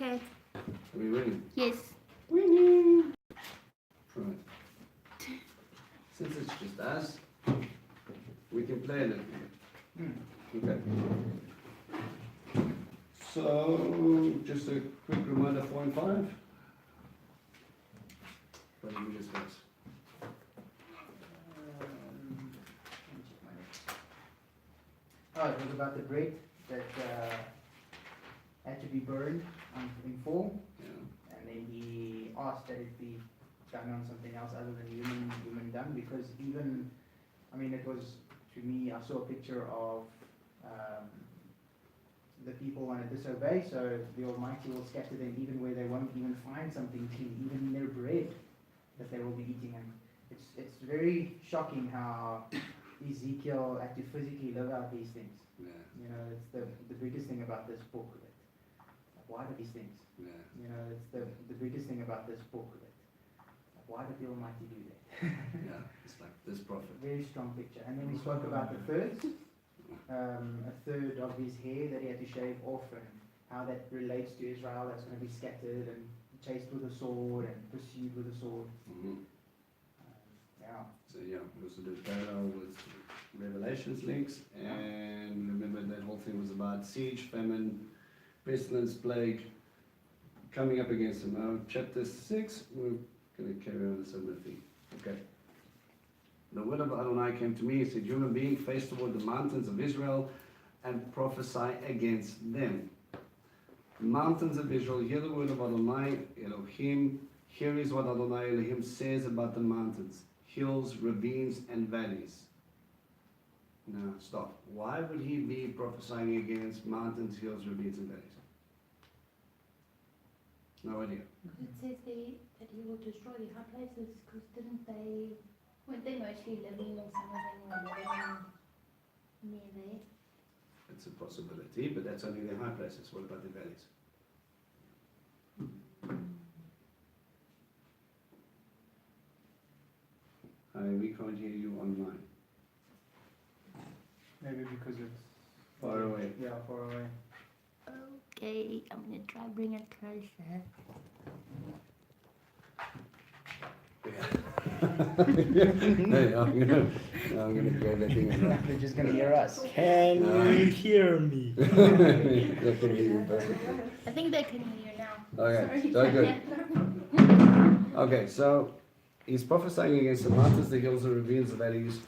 Okay. Are we winning? Yes. Winning! Right. Since it's just us, we can play a little bit. Okay. So, just a quick reminder, 4 and 5. What did we discuss? Oh, it was about the bread that had to be burned in full, Yeah. and then he asked that it be done on something else other than human done, because even, I mean, it was, to me, I saw a picture of the people want to disobey, so the Almighty will scatter them even where they won't even find something to eat, even in their bread that they will be eating. And it's very shocking how Ezekiel had to physically live out these things. Yeah. You know, it's the biggest thing about this book. Why do these things? Yeah. You know, it's the biggest thing about this book. Why did the Almighty do that? Yeah, it's like this prophet. Very strong picture. And then we spoke about the thirds. A third of his hair that he had to shave off, and how that relates to Israel that's going to be scattered and chased with a sword and pursued with a sword. Yeah. So yeah, we also did parallel with Revelations links, and remember that whole thing was about siege, famine, pestilence, plague, coming up against them. Now, chapter 6, we're going to carry on the similar theme. Okay. The word of Adonai came to me. He said, human being, face toward the mountains of Israel and prophesy against them. Mountains of Israel, hear the word of Adonai Elohim. Here is what Adonai Elohim says about the mountains, hills, ravines, and valleys. Now, stop. Why would he be prophesying against mountains, hills, ravines, and valleys? No idea. It says there that he will destroy the high places, because weren't they mostly living, or some of them were living near there? It's a possibility, but that's only the high places. What about the valleys? We can't hear you online. Maybe because it's Far away. Yeah, far away. Okay, I'm gonna try bring it closer. Hey, I'm gonna grab that thing and They're just going to hear us. Can you hear me? they can hear you perfectly. I think they can hear you now. Okay, so good. Okay, so he's prophesying against the mountains, the hills, the ravines, the valleys.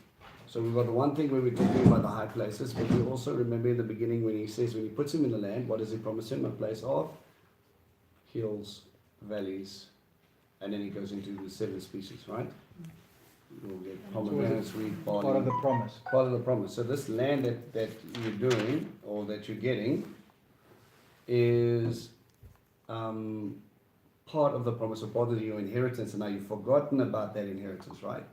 So we've got the one thing where we're talking about the high places, but we also remember in the beginning when he says, when he puts him in the land, what does he promise him? A place of hills, valleys, and then he goes into the 7 species, right? We'll get pomegranates, wheat, barley. Part of the promise. Part of the promise. So this land that you're doing, or that you're getting, is part of the promise, or part of your inheritance, and now you've forgotten about that inheritance, right?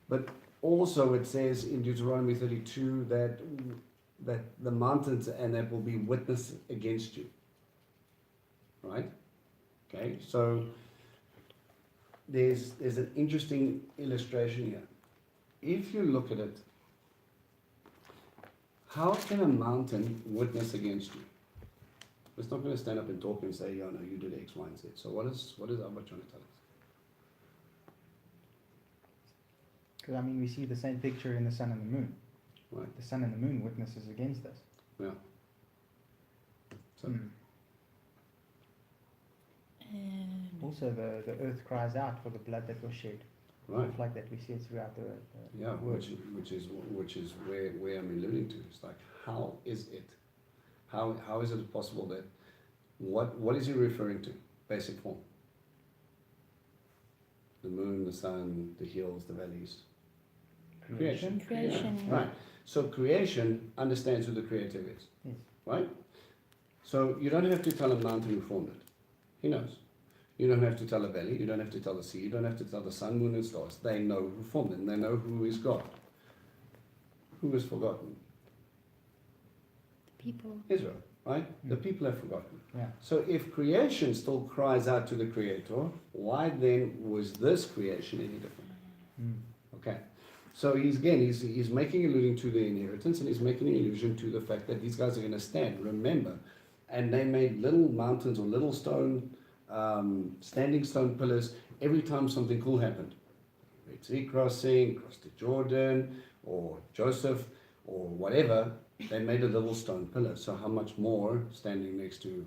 But also it says in Deuteronomy 32 that the mountains and that will be witness against you, right? Okay, so there's an interesting illustration here. If you look at it, how can a mountain witness against you? It's not going to stand up and talk and say, yeah, no, you did X, Y, and Z. So what is Abba trying to tell us? Because, I mean, we see the same picture in the sun and the moon. Right. The sun and the moon witnesses against us. Yeah. So, And Also, the earth cries out for the blood that was shed. right. Like that, we see it throughout the Yeah, word. which is where I'm alluding to. It's like, how is it? How is it possible that what is he referring to? Basic form. The moon, the sun, the hills, the valleys. Creation. creation. Right. So creation understands who the creator is. Yes. Right? So you don't have to tell a mountain who formed it. He knows. You don't have to tell a valley, you don't have to tell the sea, you don't have to tell the sun, moon and stars. They know who formed them. They know who is God. Who is forgotten? People. Israel, right? The people have forgotten. Yeah. So if creation still cries out to the Creator, why then was this creation any different? Okay. So he's making alluding to the inheritance, and he's making an allusion to the fact that these guys are going to stand. Remember, And they made little mountains or little stone, standing stone pillars every time something cool happened. Red Sea crossing, crossed the Jordan, or Joseph, or whatever, they made a little stone pillar. So how much more standing next to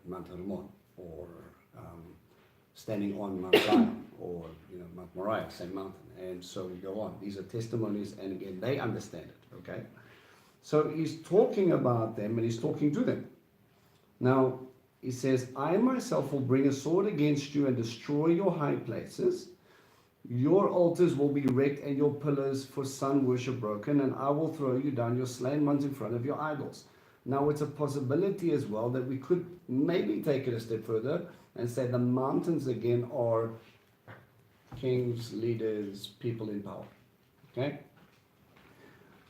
Mount Hermon, or standing on Mount Zion, or Mount Moriah, same mountain, and so we go on. These are testimonies, and again, they understand it. Okay, so he's talking about them, and he's talking to them. Now he says, "I myself will bring a sword against you and destroy your high places. Your altars will be wrecked and your pillars for sun worship broken, and I will throw you down, your slain ones, in front of your idols." Now it's a possibility as well that we could maybe take it a step further and say the mountains again are kings, leaders, people in power. Okay?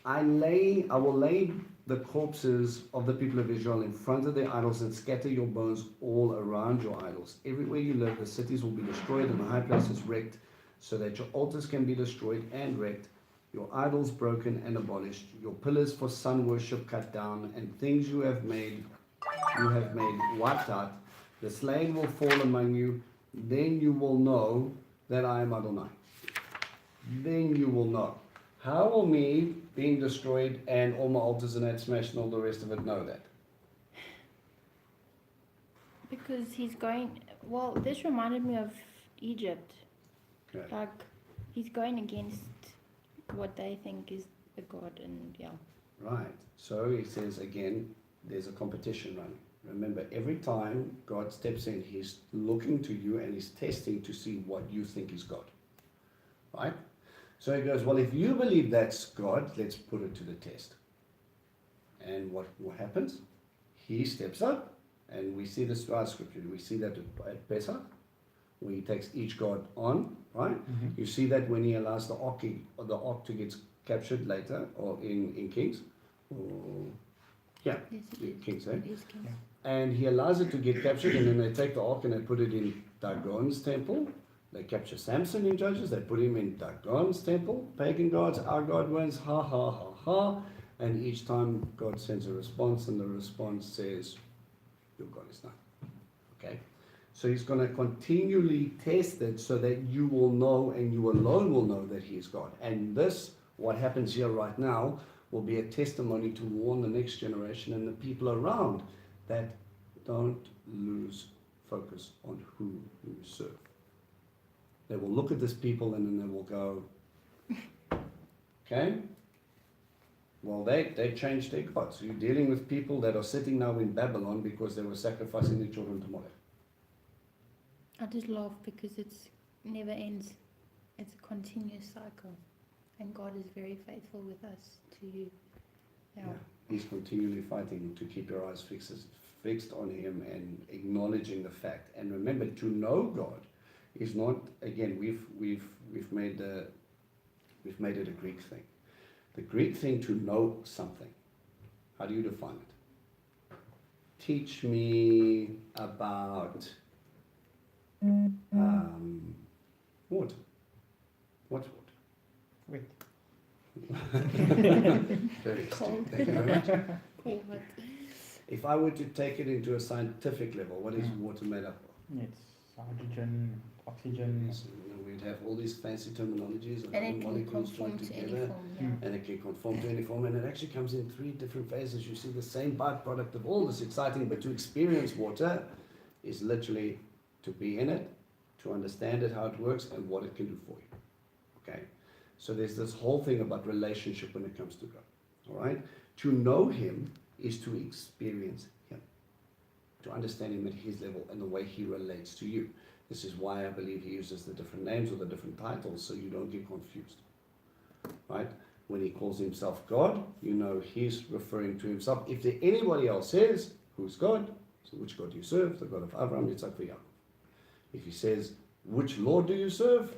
I will lay the corpses of the people of Israel in front of their idols and scatter your bones all around your idols. Everywhere you live, the cities will be destroyed and the high places wrecked, so that your altars can be destroyed and wrecked, your idols broken and abolished, your pillars for sun worship cut down, and things you have made wiped out. The slain will fall among you. Then you will know that I am Adonai. Then you will know. How will me being destroyed and all my altars and that smashed and all the rest of it know that? Because he's going. Well, this reminded me of Egypt. Okay. Like he's going against what they think is a god, and yeah. Right. So he says again, there's a competition running. Remember, every time God steps in, he's looking to you and he's testing to see what you think is God. Right? So he goes, well, if you believe that's God, let's put it to the test. And what happens? He steps up, and we see this throughout Scripture. We see that at Pesach, when he takes each god on, right? Mm-hmm. You see that when he allows the ark to get captured later, or in Kings. Or, yeah, Yes, it is. Kings, eh? It is Kings. Yeah. And he allows it to get captured, and then they take the ark and they put it in Dagon's temple. They capture Samson in Judges, they put him in Dagon's temple. Pagan gods, our God wins, ha ha ha ha. And each time God sends a response, and the response says, your God is not. Okay? So he's going to continually test it so that you will know, and you alone will know, that he is God. And this, what happens here right now, will be a testimony to warn the next generation and the people around that don't lose focus on who you serve. They will look at this people and then they will go, okay, well, they changed their gods. So you're dealing with people that are sitting now in Babylon because they were sacrificing their children to Molech. I just laugh because it's never ends. It's a continuous cycle, and God is very faithful with us to you. Yeah. He's continually fighting to keep your eyes fixed on him and acknowledging the fact. And remember, to know God is not, again, we've made it a Greek thing. The Greek thing to know something. How do you define it? Teach me about water. What's water? Wait. Very Cold. astute. Thank you very much. Cool, but If I were to take it into a scientific level, what is water made up of? It's hydrogen, oxygen. So, we'd have all these fancy terminologies of and how it can molecules join conform to any together, form. Yeah. and it can conform to any form, and it actually comes in 3 different phases. You see the same byproduct of all this exciting, but to experience water is literally to be in it, to understand it, how it works, and what it can do for you. Okay? So there's this whole thing about relationship when it comes to God. All right? To know him is to experience him, to understand him at his level and the way he relates to you. This is why I believe he uses the different names or the different titles, so you don't get confused. Right? When he calls himself God, you know he's referring to himself. If there anybody else says, who's God? So which God do you serve? The God of Abraham, Yitzhak, and Yaakov. If he says, which Lord do you serve?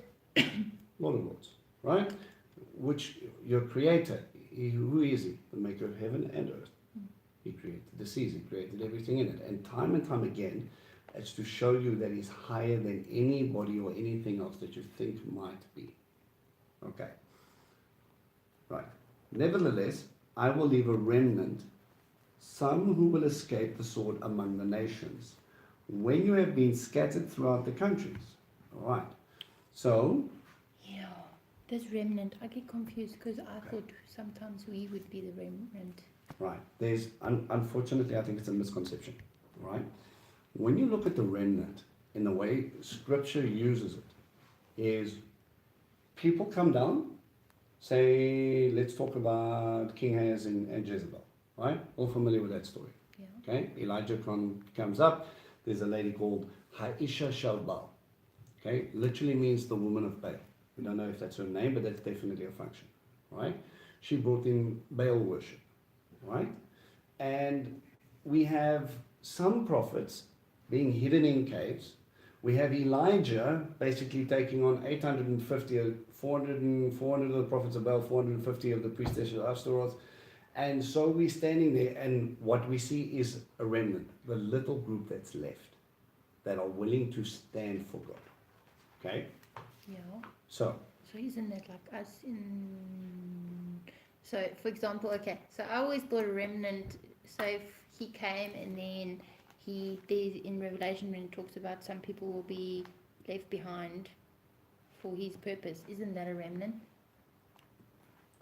Lord of Lords. Right? Which, your creator, who is he? The maker of heaven and earth. He created the seas, he created everything in it. And time again, it's to show you that he's higher than anybody or anything else that you think might be. Okay. Right. Nevertheless, I will leave a remnant some who will escape the sword among the nations, when you have been scattered throughout the countries. All right. So, Yeah. This remnant, I get confused because I thought sometimes we would be the remnant. right, there's, unfortunately, I think it's a misconception. All right. When you look at the remnant, in the way Scripture uses it, is people come down, say, let's talk about King Ahaz and Jezebel, right? All familiar with that story. Yeah. Okay, Elijah comes up. There's a lady called Haisha Shalbal. Okay, literally means the woman of Baal. We don't know if that's her name, but that's definitely a function, right? She brought in Baal worship, right? And we have some prophets being hidden in caves. We have Elijah basically taking on 850, 400 of the prophets of Baal, 450 of the priestess of Ashtaroth. And so we're standing there, and what we see is a remnant, the little group that's left, that are willing to stand for God. Okay? Yeah. So, So isn't that like us in? So for example, okay. So I always thought a remnant. So if he came and then there's in Revelation when it talks about some people will be left behind for his purpose. Isn't that a remnant?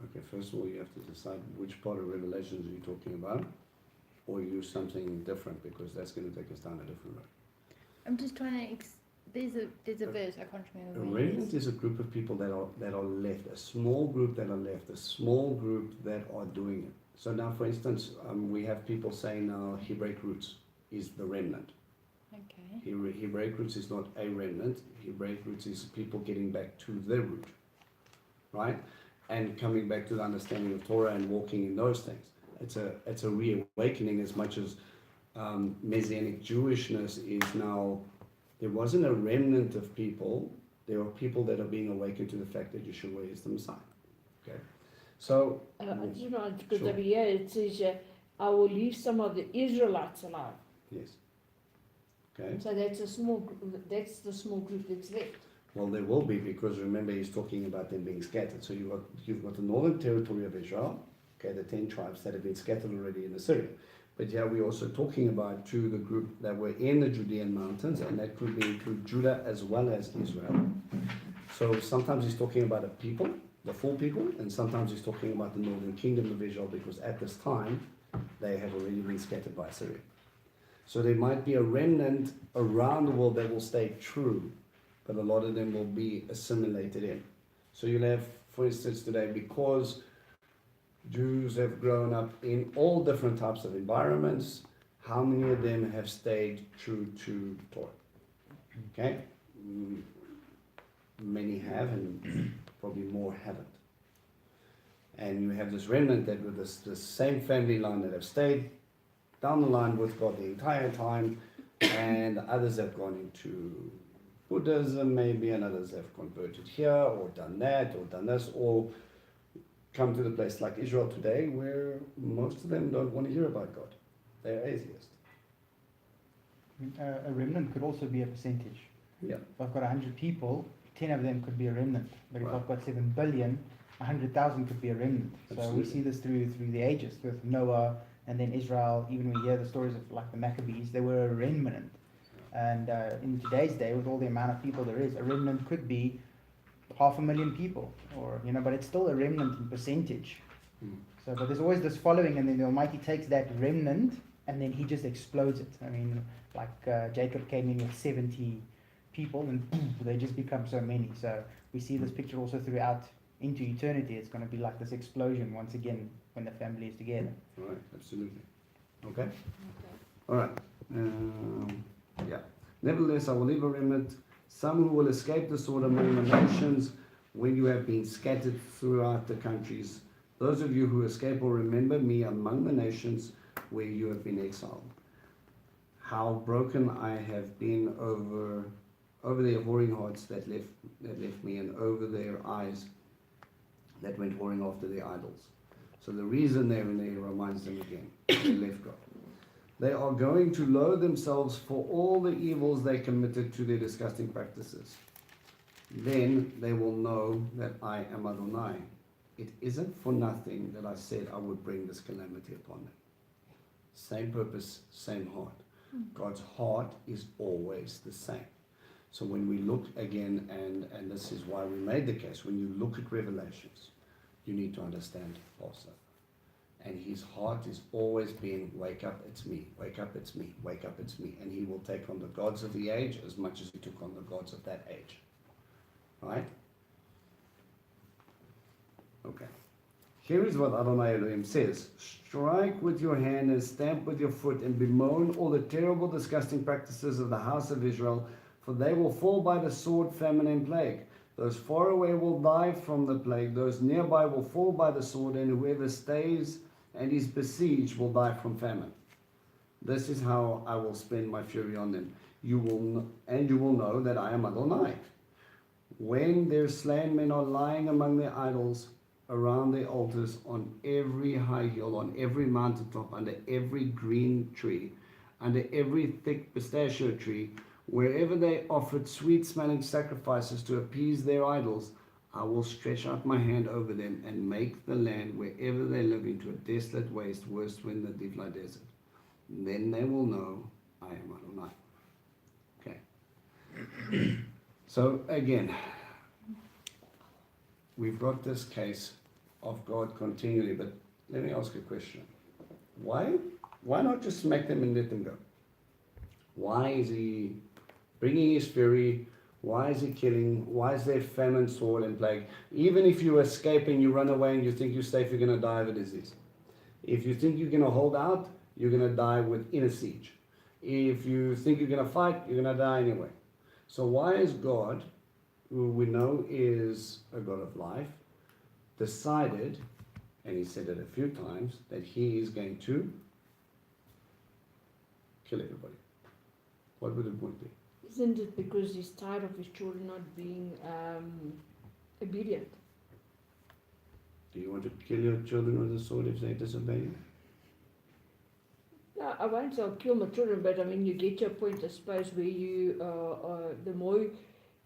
okay, first of all, you have to decide which part of Revelations are you talking about, or use something different, because that's going to take us down a different road. I'm just trying to. There's a verse I can't remember. A where it remnant is a group of people that are left, a small group that are left, a small group that are doing it. So now, for instance, we have people saying now Hebraic roots is the remnant. Okay. Hebraic roots is not a remnant. Hebraic roots is people getting back to their root, right? And coming back to the understanding of Torah and walking in those things. It's a reawakening, as much as Messianic Jewishness is now. There wasn't a remnant of people. There are people that are being awakened to the fact that Yeshua is the Messiah. Okay, so You know, because Sure. over here it says, I will leave some of the Israelites alive. yes, okay. So that's a small group, that's the small group that's left. Well, there will be, because remember he's talking about them being scattered. So you've got the northern territory of Israel, okay, the 10 tribes that have been scattered already in Assyria. But yeah, we're also talking about to the group that were in the Judean mountains, and that could include Judah as well as Israel. So sometimes he's talking about a people, the full people, and sometimes he's talking about the northern kingdom of Israel, because at this time they have already been scattered by Assyria. So there might be a remnant around the world that will stay true, but a lot of them will be assimilated in. So you'll have, for instance, today, because Jews have grown up in all different types of environments, how many of them have stayed true to Torah? Okay? Many have, and probably more haven't. And you have this remnant that with this same family line that have stayed down the line with God the entire time, and others have gone into Buddhism maybe, and others have converted here, or done that, or done this, or come to the place like Israel today, where most of them don't want to hear about God. They're atheists. A remnant could also be a percentage. Yeah. If I've got 100 people, 10 of them could be a remnant. But if Right. I've got 7 billion, 100,000 could be a remnant. So we Absolutely. see this through the ages with Noah and then Israel. Even we hear the stories of like the Maccabees, they were a remnant. And in today's day, with all the amount of people there is, a remnant could be 500,000 people, or but it's still a remnant in percentage. Mm. So, but there's always this following, and then the Almighty takes that remnant and then He just explodes it. I mean, like Jacob came in with 70 people, and boom, they just become so many. So we see this picture also throughout into eternity. It's going to be like this explosion once again when the family is together. Right, absolutely. Okay? All right. Yeah. Nevertheless, I will leave a remnant, some who will escape the sword among the nations, when you have been scattered throughout the countries. Those of you who escape will remember me among the nations where you have been exiled. How broken I have been over their whoring hearts that left me, and over their eyes that went whoring after their idols. So the reason there reminds them again, they left God. They are going to loathe themselves for all the evils they committed to their disgusting practices. Then they will know that I am Adonai. It isn't for nothing that I said I would bring this calamity upon them. Same purpose, same heart. God's heart is always the same. So when we look again, and this is why we made the case, when you look at Revelations, you need to understand Passover. And his heart is always being, wake up, it's me, wake up, it's me, wake up, it's me. And he will take on the gods of the age as much as he took on the gods of that age. Right? Okay. Here is what Adonai Elohim says. Strike with your hand and stamp with your foot and bemoan all the terrible, disgusting practices of the house of Israel, for they will fall by the sword, famine, and plague. Those far away will die from the plague. Those nearby will fall by the sword, and whoever stays and is besieged will die from famine. This is how I will spend my fury on them. You will know that I am Adonai. When their slain men are lying among their idols, around their altars, on every high hill, on every mountaintop, under every green tree, under every thick pistachio tree, wherever they offered sweet-smelling sacrifices to appease their idols, I will stretch out my hand over them and make the land wherever they live into a desolate waste, worse than the Divla desert. Then they will know I am Adonai. Okay. So again, we've got this case of God continually, but let me ask a question. Why not just smack them and let them go? Why is he bringing his fury? Why is he killing? Why is there famine, sword, and plague? Even if you escape and you run away and you think you're safe, you're going to die of a disease. If you think you're going to hold out, you're going to die within a siege. If you think you're going to fight, you're going to die anyway. So why is God, who we know is a God of life, decided, and he said it a few times, that he is going to kill everybody? What would the point be? Isn't it because he's tired of his children not being obedient? Do you want to kill your children with a sword if they disobey you? No, I won't say I'll kill my children, but I mean, you get your point, I suppose, where you, the more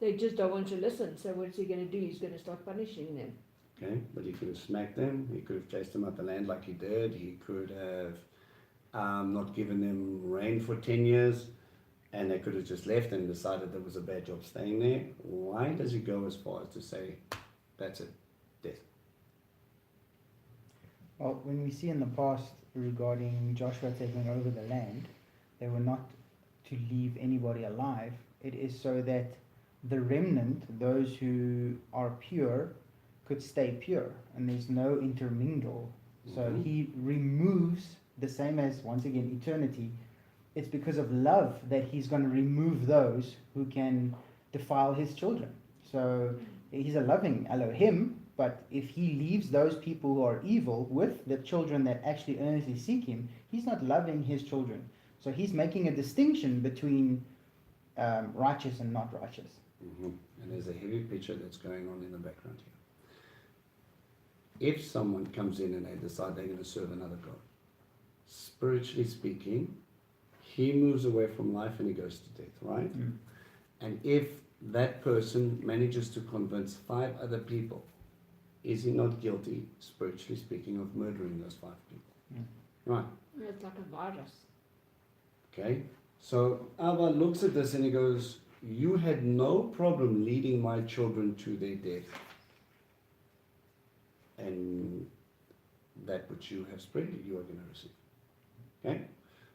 they just don't want to listen. So what's he going to do? He's going to start punishing them. Okay, but he could have smacked them. He could have chased them out the land like he did. He could have not given them rain for 10 years. And they could have just left and decided there was a bad job staying there. Why does he go as far as to say, that's it, death? Well, when we see in the past regarding Joshua taking over the land, they were not to leave anybody alive. It is so that the remnant, those who are pure, could stay pure, and there's no intermingle. So he removes, the same as, once again, eternity. It's because of love that he's going to remove those who can defile his children. So he's a loving Elohim, but if he leaves those people who are evil with the children that actually earnestly seek him, he's not loving his children. So he's making a distinction between righteous and not righteous. And there's a heavy picture that's going on in the background here. If someone comes in and they decide they're going to serve another God, spiritually speaking, he moves away from life and he goes to death, right? And if that person manages to convince 5 other people, is he not guilty, spiritually speaking, of murdering those 5 people? Right. It's like a virus. Okay. So Abba looks at this and he goes, you had no problem leading my children to their death. And that which you have spread, you are going to receive. Okay?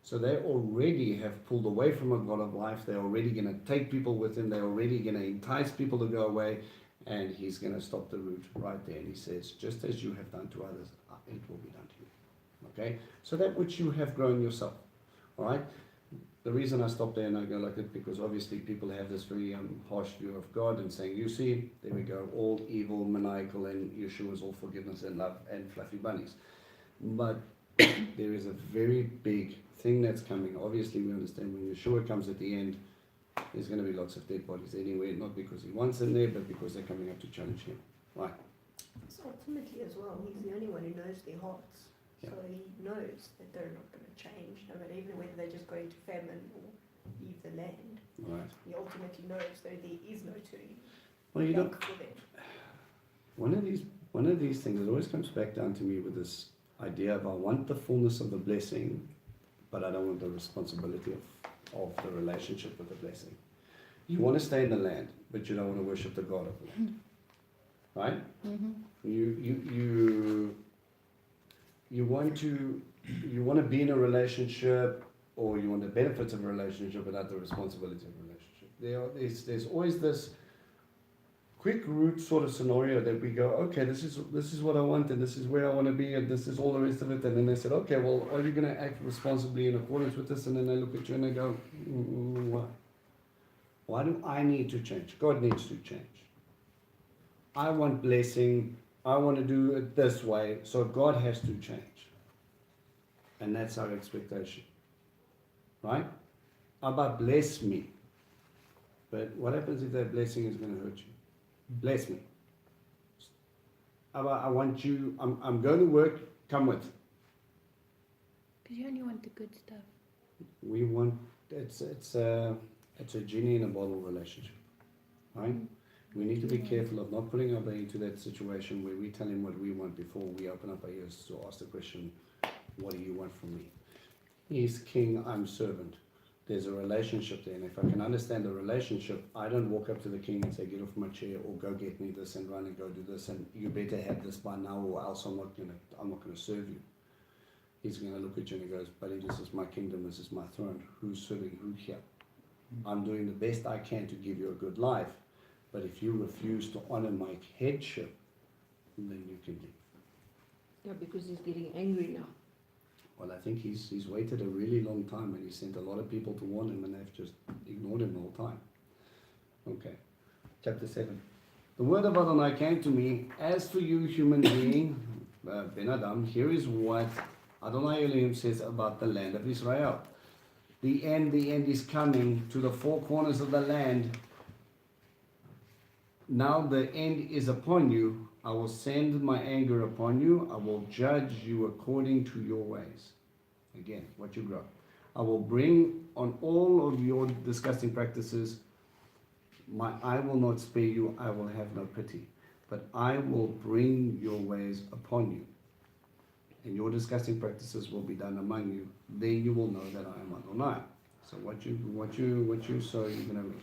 So they already have pulled away from a God of life. They're already going to take people with him. They're already going to entice people to go away. And he's going to stop the root right there. And he says, just as you have done to others, it will be done to you. Okay? So that which you have grown yourself. All right? The reason I stop there and I go like that, because obviously people have this very harsh view of God and saying, you see, there we go, all evil, maniacal, and Yeshua's all forgiveness and love and fluffy bunnies. But there is a very big thing that's coming. Obviously, we understand when Yeshua comes at the end, there's going to be lots of dead bodies anyway, not because he wants them there, but because they're coming up to challenge him. Right. So ultimately as well, he's the only one who knows their hearts. Yeah. So he knows that they're not going to change, no matter even whether they just go into famine or leave the land. Right. He ultimately knows, so there is no turning Well, you know, back for them. one of these things, it always comes back down to me with this idea of I want the fullness of the blessing, but I don't want the responsibility of the relationship with the blessing. You want to stay in the land, but you don't want to worship the God of the land. Right? You want to be in a relationship, or you want the benefits of a relationship without the responsibility of a relationship. There's always this quick route sort of scenario that we go, okay, this is what I want, and this is where I want to be, and this is all the rest of it. And then they said, okay, well, are you going to act responsibly in accordance with this? And then they look at you and they go, why? Why do I need to change? God needs to change. I want blessing. I want to do it this way, so God has to change. And that's our expectation. Right? Abba, bless me. But what happens if that blessing is going to hurt you? Bless me. Abba, I want you, I'm going to work, come with. Because you only want the good stuff. We want, it's a genie in a bottle relationship. Right? We need to be careful of not putting Abba into that situation where we tell him what we want before we open up our ears to ask the question, what do you want from me? He's king, I'm servant. There's a relationship there, and if I can understand the relationship, I don't walk up to the king and say, get off my chair, or go get me this and run and go do this, and you better have this by now, or else I'm not gonna serve you. He's gonna look at you and he goes, buddy, this is my kingdom, this is my throne. Who's serving who here? I'm doing the best I can to give you a good life. But if you refuse to honor my headship, then you can leave. Yeah, because he's getting angry now. Well, I think he's waited a really long time, and he sent a lot of people to warn him, and they've just ignored him the whole time. Okay, chapter 7. The word of Adonai came to me, as for you, human being, Ben Adam, here is what Adonai Elohim says about the land of Israel. The end is coming to the four corners of the land. Now the end is upon you. I will send my anger upon you. I will judge you according to your ways. Again, what you grow. I will bring on all of your disgusting practices. My eye will not spare you. I will have no pity. But I will bring your ways upon you. And your disgusting practices will be done among you. Then you will know that I am Adonai. So what you sow, you're going to reap.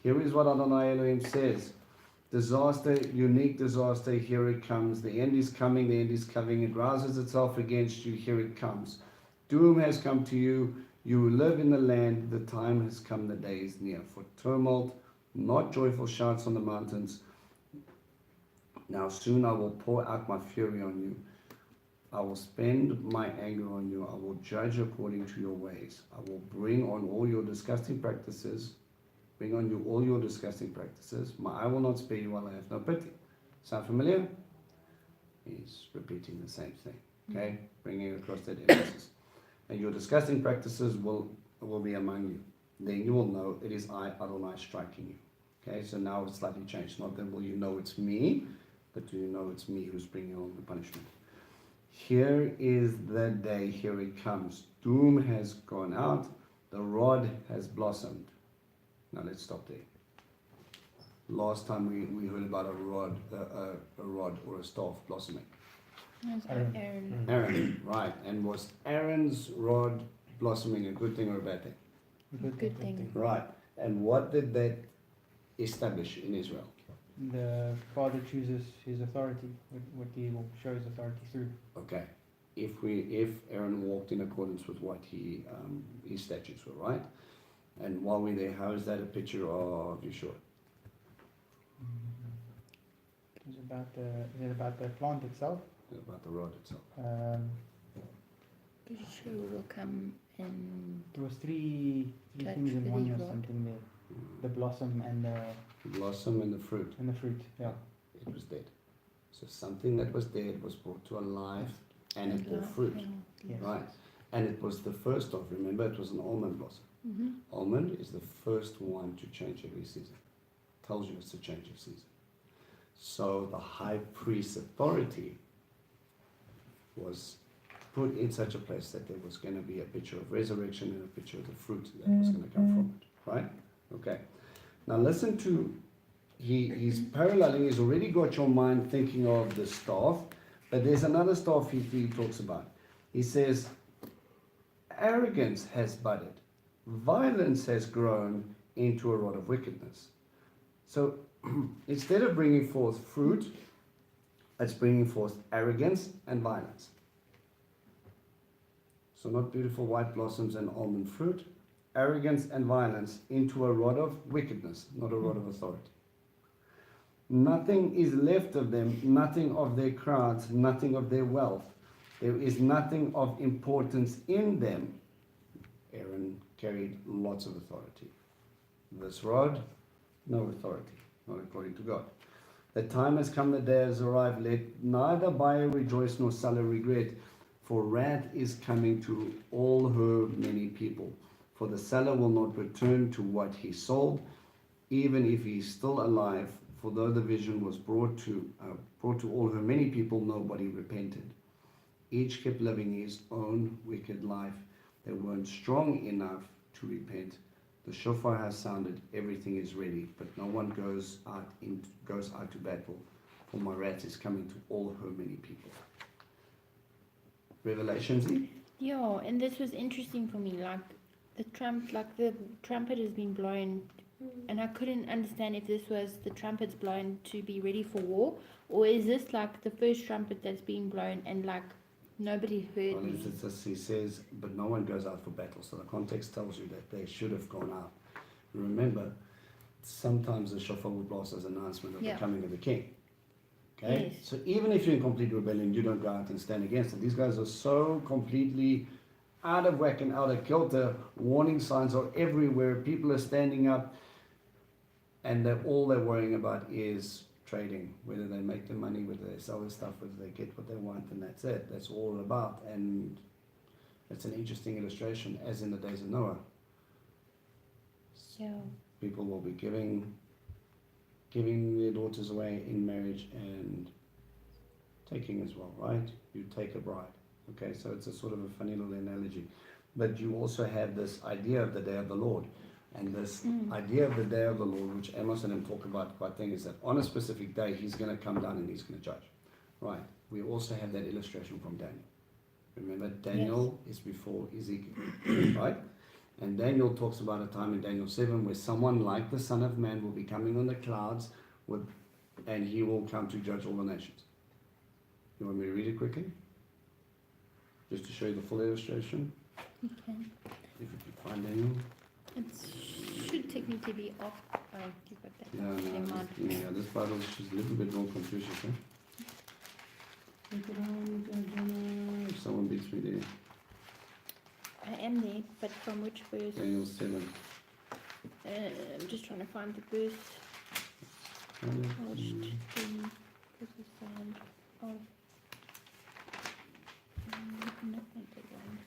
Here is what Adonai Elohim says. Disaster, unique disaster, here it comes. The end is coming, the end is coming. It rouses itself against you, here it comes. Doom has come to you. You who live in the land, the time has come, the day is near. For tumult, not joyful shouts on the mountains. Now soon I will pour out my fury on you. I will spend my anger on you. I will judge according to your ways. I will bring on all your disgusting practices. Bring on you all your disgusting practices. My eye will not spare you while I have no pity. Sound familiar? He's repeating the same thing. Okay? Bringing across that emphasis. And your disgusting practices will be among you. Then you will know it is I, Adonai, striking you. Okay? So now it's slightly changed. Not that will you know it's me, but do you know it's me who's bringing on the punishment. Here is the day. Here it comes. Doom has gone out. The rod has blossomed. Now let's stop there. Last time we heard about a rod or a staff blossoming. That's Aaron. Aaron, right. And was Aaron's rod blossoming a good thing or a bad thing? Good thing. Right. And what did that establish in Israel? The father chooses his authority, what he will show his authority through. Okay. If Aaron walked in accordance with what his statutes were, right? And while we're there, how is that a picture of Yeshua? Is it about the plant itself? About the rod itself. Yeshua will come and There was three Touch things in with one his or rod. something there. The blossom and The blossom and the fruit. the fruit. Yeah. It was dead. So something that was dead was brought to life, and it bore fruit. Yes. Right. And it was the first of, remember, it was an almond blossom. Almond is the first one to change every season. Tells you it's a change of season. So the high priest's authority was put in such a place that there was going to be a picture of resurrection and a picture of the fruit that was going to come from it. Right? Okay. Now listen to, he's paralleling, he's already got your mind thinking of the staff, but there's another staff he talks about. He says, Arrogance has budded. Violence has grown into a rod of wickedness. So instead of bringing forth fruit, it's bringing forth arrogance and violence. So not beautiful white blossoms and almond fruit, arrogance and violence into a rod of wickedness, not a rod of authority. Nothing is left of them, nothing of their crowds, nothing of their wealth. There is nothing of importance in them. Aaron carried lots of authority. This rod, no authority, not according to God. The time has come, the day has arrived. Let neither buyer rejoice nor seller regret, for wrath is coming to all her many people. For the seller will not return to what he sold, even if he is still alive. For though the vision was brought to all her many people, nobody repented. Each kept living his own wicked life. They weren't strong enough to repent. The shofar has sounded, everything is ready, but no one goes out to battle. For my wrath is coming to all her many people. Revelation Z? Yeah, and this was interesting for me. Like the trumpet has been blown, and I couldn't understand if this was the trumpets blown to be ready for war, or is this like the first trumpet that's being blown and like nobody heard Well, me. it's just, he says, but no one goes out for battle. So the context tells you that they should have gone out. Remember, sometimes the shofar will blast as an announcement of the coming of the king. Okay? Yes. So even if you're in complete rebellion, you don't go out and stand against it. These guys are so completely out of whack and out of kilter. Warning signs are everywhere. People are standing up, and all they're worrying about is trading, whether they make the money, whether they sell the stuff, whether they get what they want, and that's it. That's all about. And it's an interesting illustration, as in the days of Noah. Yeah. People will be giving their daughters away in marriage and taking as well, right? You take a bride. Okay, so it's a sort of a funny little analogy. But you also have this idea of the day of the Lord. And this idea of the day of the Lord, which Amos and him talk about quite thing, is that on a specific day, he's going to come down and he's going to judge. Right. We also have that illustration from Daniel. Remember, Daniel is before Ezekiel, right? And Daniel talks about a time in Daniel 7 where someone like the Son of Man will be coming on the clouds and he will come to judge all the nations. You want me to read it quickly? Just to show you the full illustration? You can. If you can find Daniel. It should technically be off. Oh, you got that. Yeah, Never no, mind. this Bible is just a little bit more Confucius, eh? If someone beats me there. I am there, but from which verse? Daniel 7. I'm just trying to find the verse. Watched the sound of. Not that one.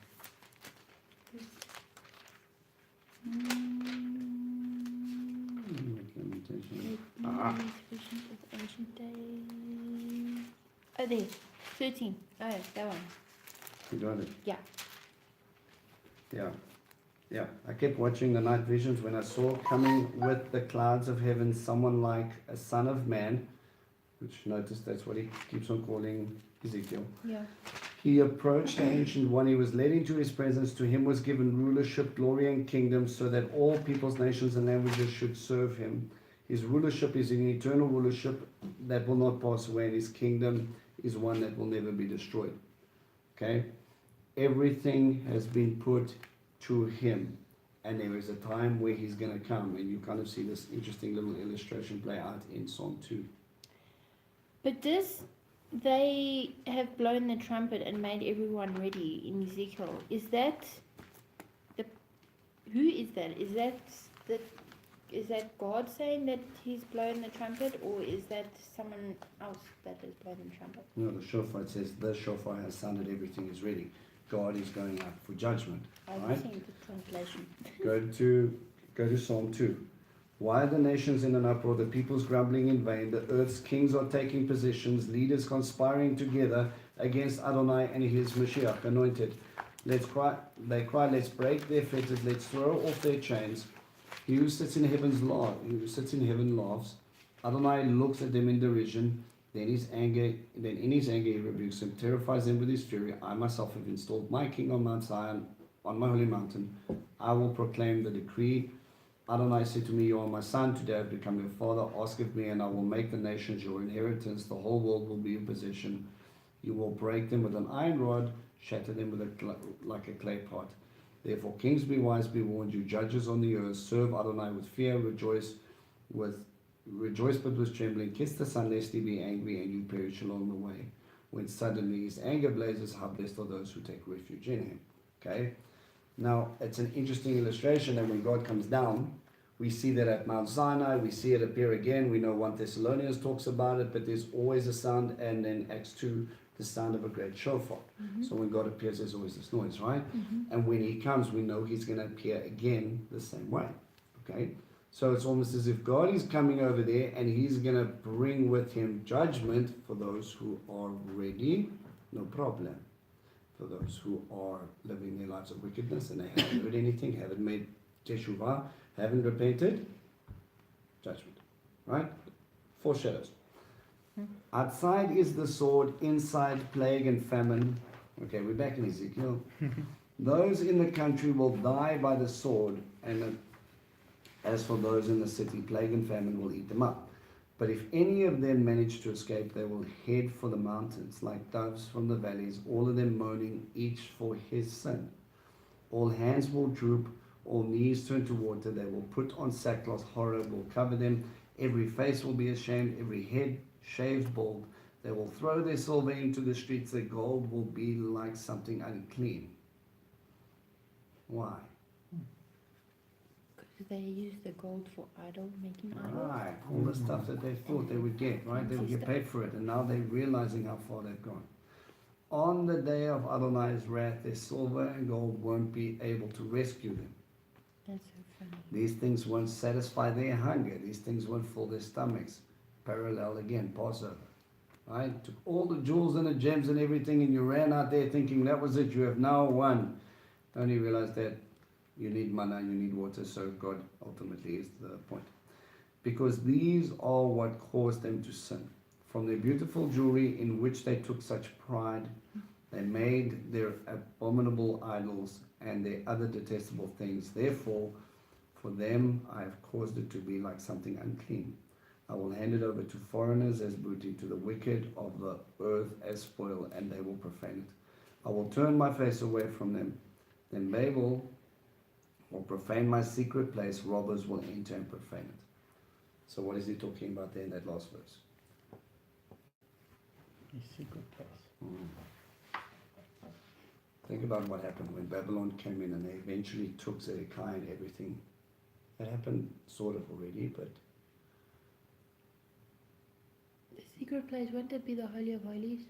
Visions of ancient days. Oh, there. 13. Oh, that one. You got it? Yeah. Yeah. I kept watching the night visions when I saw coming with the clouds of heaven someone like a son of man, which notice that's what he keeps on calling Ezekiel. Yeah. He approached the Ancient One. He was led into his presence. To him was given rulership, glory, and kingdom, so that all peoples, nations, and languages should serve him. His rulership is an eternal rulership that will not pass away, and his kingdom is one that will never be destroyed. Okay? Everything has been put to him, and there is a time where he's going to come, and you kind of see this interesting little illustration play out in Psalm 2. But they have blown the trumpet and made everyone ready in Ezekiel. Is that who is that? Is that God saying that he's blown the trumpet, or is that someone else that has blown the trumpet? No, the shofar, it says, the shofar has sounded, everything is ready. God is going out for judgment. I Right? think the translation. Go to Psalm 2. Why are the nations in an uproar, the peoples grumbling in vain? The earth's kings are taking positions, leaders conspiring together against Adonai and his Mashiach, anointed. They cry, let's break their fetters, let's throw off their chains. He who sits in heaven laughs. Adonai looks at them in derision. Then in his anger he rebukes them, terrifies them with his fury. I myself have installed my king on Mount Zion, on my holy mountain, I will proclaim the decree. Adonai said to me, you are my son, today I have become your father. Ask of me, and I will make the nations your inheritance. The whole world will be your possession. You will break them with an iron rod, shatter them with like a clay pot. Therefore, kings, be wise, be warned. You judges on the earth, serve Adonai with fear, rejoice but with trembling. Kiss the Son, lest he be angry and you perish along the way. When suddenly his anger blazes, how blessed are those who take refuge in him. Okay? Now, it's an interesting illustration that when God comes down, we see that at Mount Sinai, we see it appear again. We know 1 Thessalonians talks about it, but there's always a sound, and then Acts 2, the sound of a great shofar. So when God appears, there's always this noise, right? And when he comes, we know he's going to appear again the same way. Okay? So it's almost as if God is coming over there and he's going to bring with him judgment for those who are ready, no problem. For those who are living their lives of wickedness and they haven't heard anything, haven't made teshuvah, haven't repented, judgment. Right? Foreshadows. Outside is the sword, inside plague and famine. Okay, we're back in Ezekiel. Those in the country will die by the sword, and as for those in the city, plague and famine will eat them up. But if any of them manage to escape, they will head for the mountains like doves from the valleys, all of them moaning, each for his sin. All hands will droop, all knees turn to water. They will put on sackcloth, horror will cover them. Every face will be ashamed, every head shaved bald. They will throw their silver into the streets. Their gold will be like something unclean. Why? Because they use the gold for making idols. Right, all the stuff that they thought they would get, right? They would get paid for it, and now they're realizing how far they've gone. On the day of Adonai's wrath, their silver and gold won't be able to rescue them. That's so funny. These things won't satisfy their hunger. These things won't fill their stomachs. Parallel again, Passover. Right? Took all the jewels and the gems and everything, and you ran out there thinking that was it. You have now won. Only realize that you need manna, you need water, so God ultimately is the point. Because these are what caused them to sin. From their beautiful jewelry in which they took such pride, they made their abominable idols and their other detestable things. Therefore, for them I have caused it to be like something unclean. I will hand it over to foreigners as booty, to the wicked of the earth as spoil, and they will profane it. I will turn my face away from them. Then Babel will profane my secret place. Robbers will enter and profane it. So what is he talking about there in that last verse? His secret place. Think about what happened when Babylon came in and they eventually took Zedekiah and everything. That happened sort of already, but The secret place, won't it be the Holy of Holies?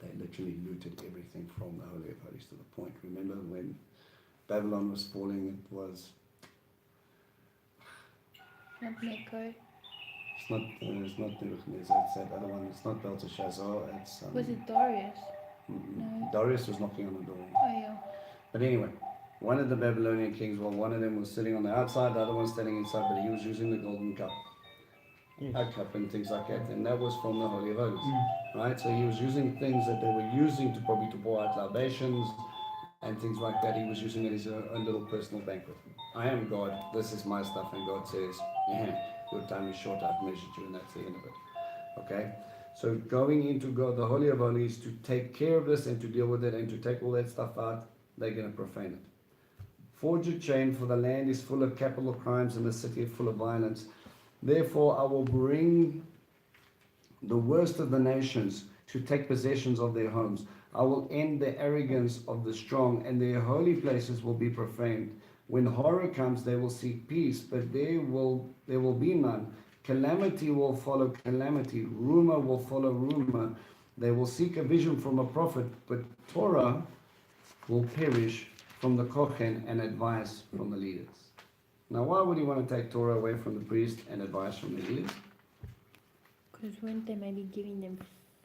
they literally looted everything from the Holy of Holies to the point. Remember when Babylon was falling, it was, Not Neko. it's not Nebuchadnezzar, it's that other one. It's not Belteshazzar, it's Was it Darius? No. Darius was knocking on the door. Oh yeah. But anyway, one of the Babylonian kings, well, one of them was sitting on the outside, the other one standing inside, but he was using the golden cup. Yes. A cup and things like that, and that was from the Holy of Holies, right? So he was using things that they were using to probably to pour out libations and things like that. He was using it as a little personal banquet. I am God, this is my stuff, and God says, your time is short, I've measured you, and that's the end of it. Okay? So going into God, the Holy of Holies, to take care of this and to deal with it and to take all that stuff out, they're going to profane it. Forge a chain, for the land is full of capital crimes and the city is full of violence. Therefore, I will bring the worst of the nations to take possessions of their homes. I will end the arrogance of the strong, and their holy places will be profaned. When horror comes, they will seek peace, but there will be none. Calamity will follow calamity. Rumor will follow rumor. They will seek a vision from a prophet, but Torah will perish from the kohen and advice from the leaders. Now, why would he want to take Torah away from the priest and advice from the leaders? Because weren't they maybe giving them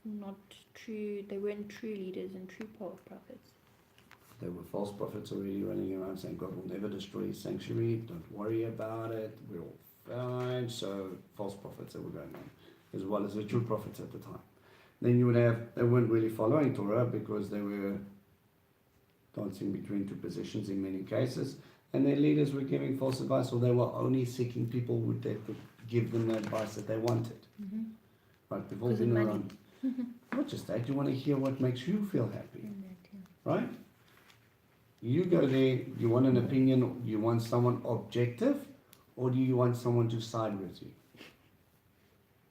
not true, they weren't true leaders and true prophets? There were false prophets already running around saying God will never destroy his sanctuary, don't worry about it, we're all fine. So false prophets that were going on, as well as the true prophets at the time. Then you would have, they weren't really following Torah because they dancing between two positions in many cases, and their leaders were giving false advice, or they were only seeking people who they could give them the advice that they wanted. Mm-hmm. Right, we've all Because of been money. around. Not just that, you want to hear what makes you feel happy, right? You go there, you want an opinion, you want someone objective, or do you want someone to side with you?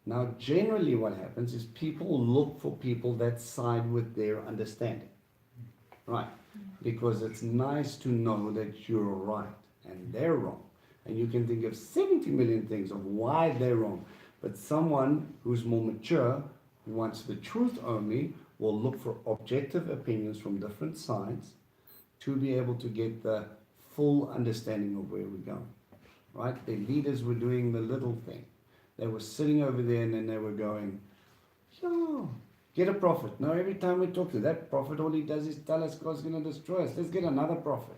Now, generally what happens is people look for people that side with their understanding, right? Because it's nice to know that you're right and they're wrong. And you can think of 70 million things of why they're wrong. But someone who's more mature, who wants the truth only, will look for objective opinions from different sides to be able to get the full understanding of where we're going, right? The leaders were doing the little thing. They were sitting over there and then they were going, yo, get a prophet. No, every time we talk to that prophet, all he does is tell us God's going to destroy us. Let's get another prophet.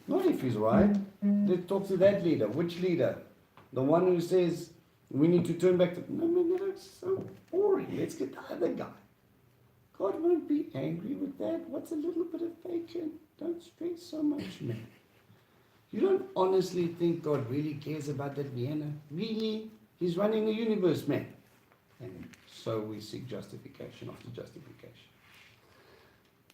Not if he's right. Let's talk to that leader. Which leader? The one who says we need to turn back to... No, it's so boring. Let's get the other guy. God won't be angry with that. What's a little bit of bacon? Don't stress so much, man. You don't honestly think God really cares about that Vienna? Really? He's running the universe, man. And so we seek justification after justification.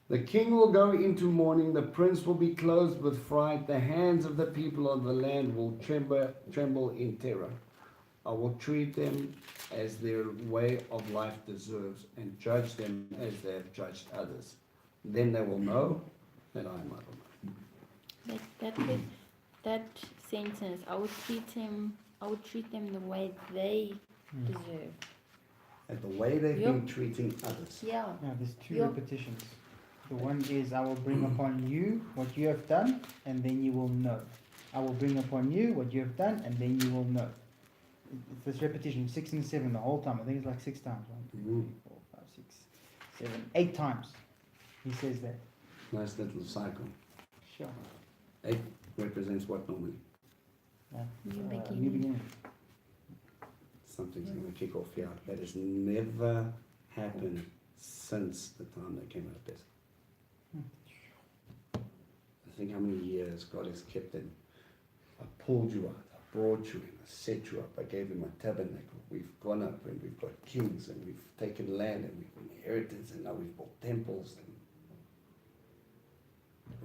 The king will go into mourning, the prince will be clothed with fright, the hands of the people of the land will tremble in terror. I will treat them as their way of life deserves and judge them as they have judged others. Then they will know that I am Adonai. That sentence, I would treat them the way they deserve. And the way they've been treating others. Yeah. Now, there's two Yeah. repetitions. The one is, I will bring upon you what you have done, and then you will know. I will bring upon you what you have done, and then you will know. It's this repetition, 6 and 7 the whole time. I think it's like 6 times. 1, 2, 3, 4, 5, 6, 7, 8 times. He says that. Nice little cycle. Sure. 8 represents what normally? New New beginning. beginning. Something's going to kick off here. That has never happened since the time they came out of Pesach. I think how many years God has kept them. I pulled you out, I brought you in, I set you up, I gave him a tabernacle. We've gone up and we've got kings and we've taken land and we've inherited and now we've built temples and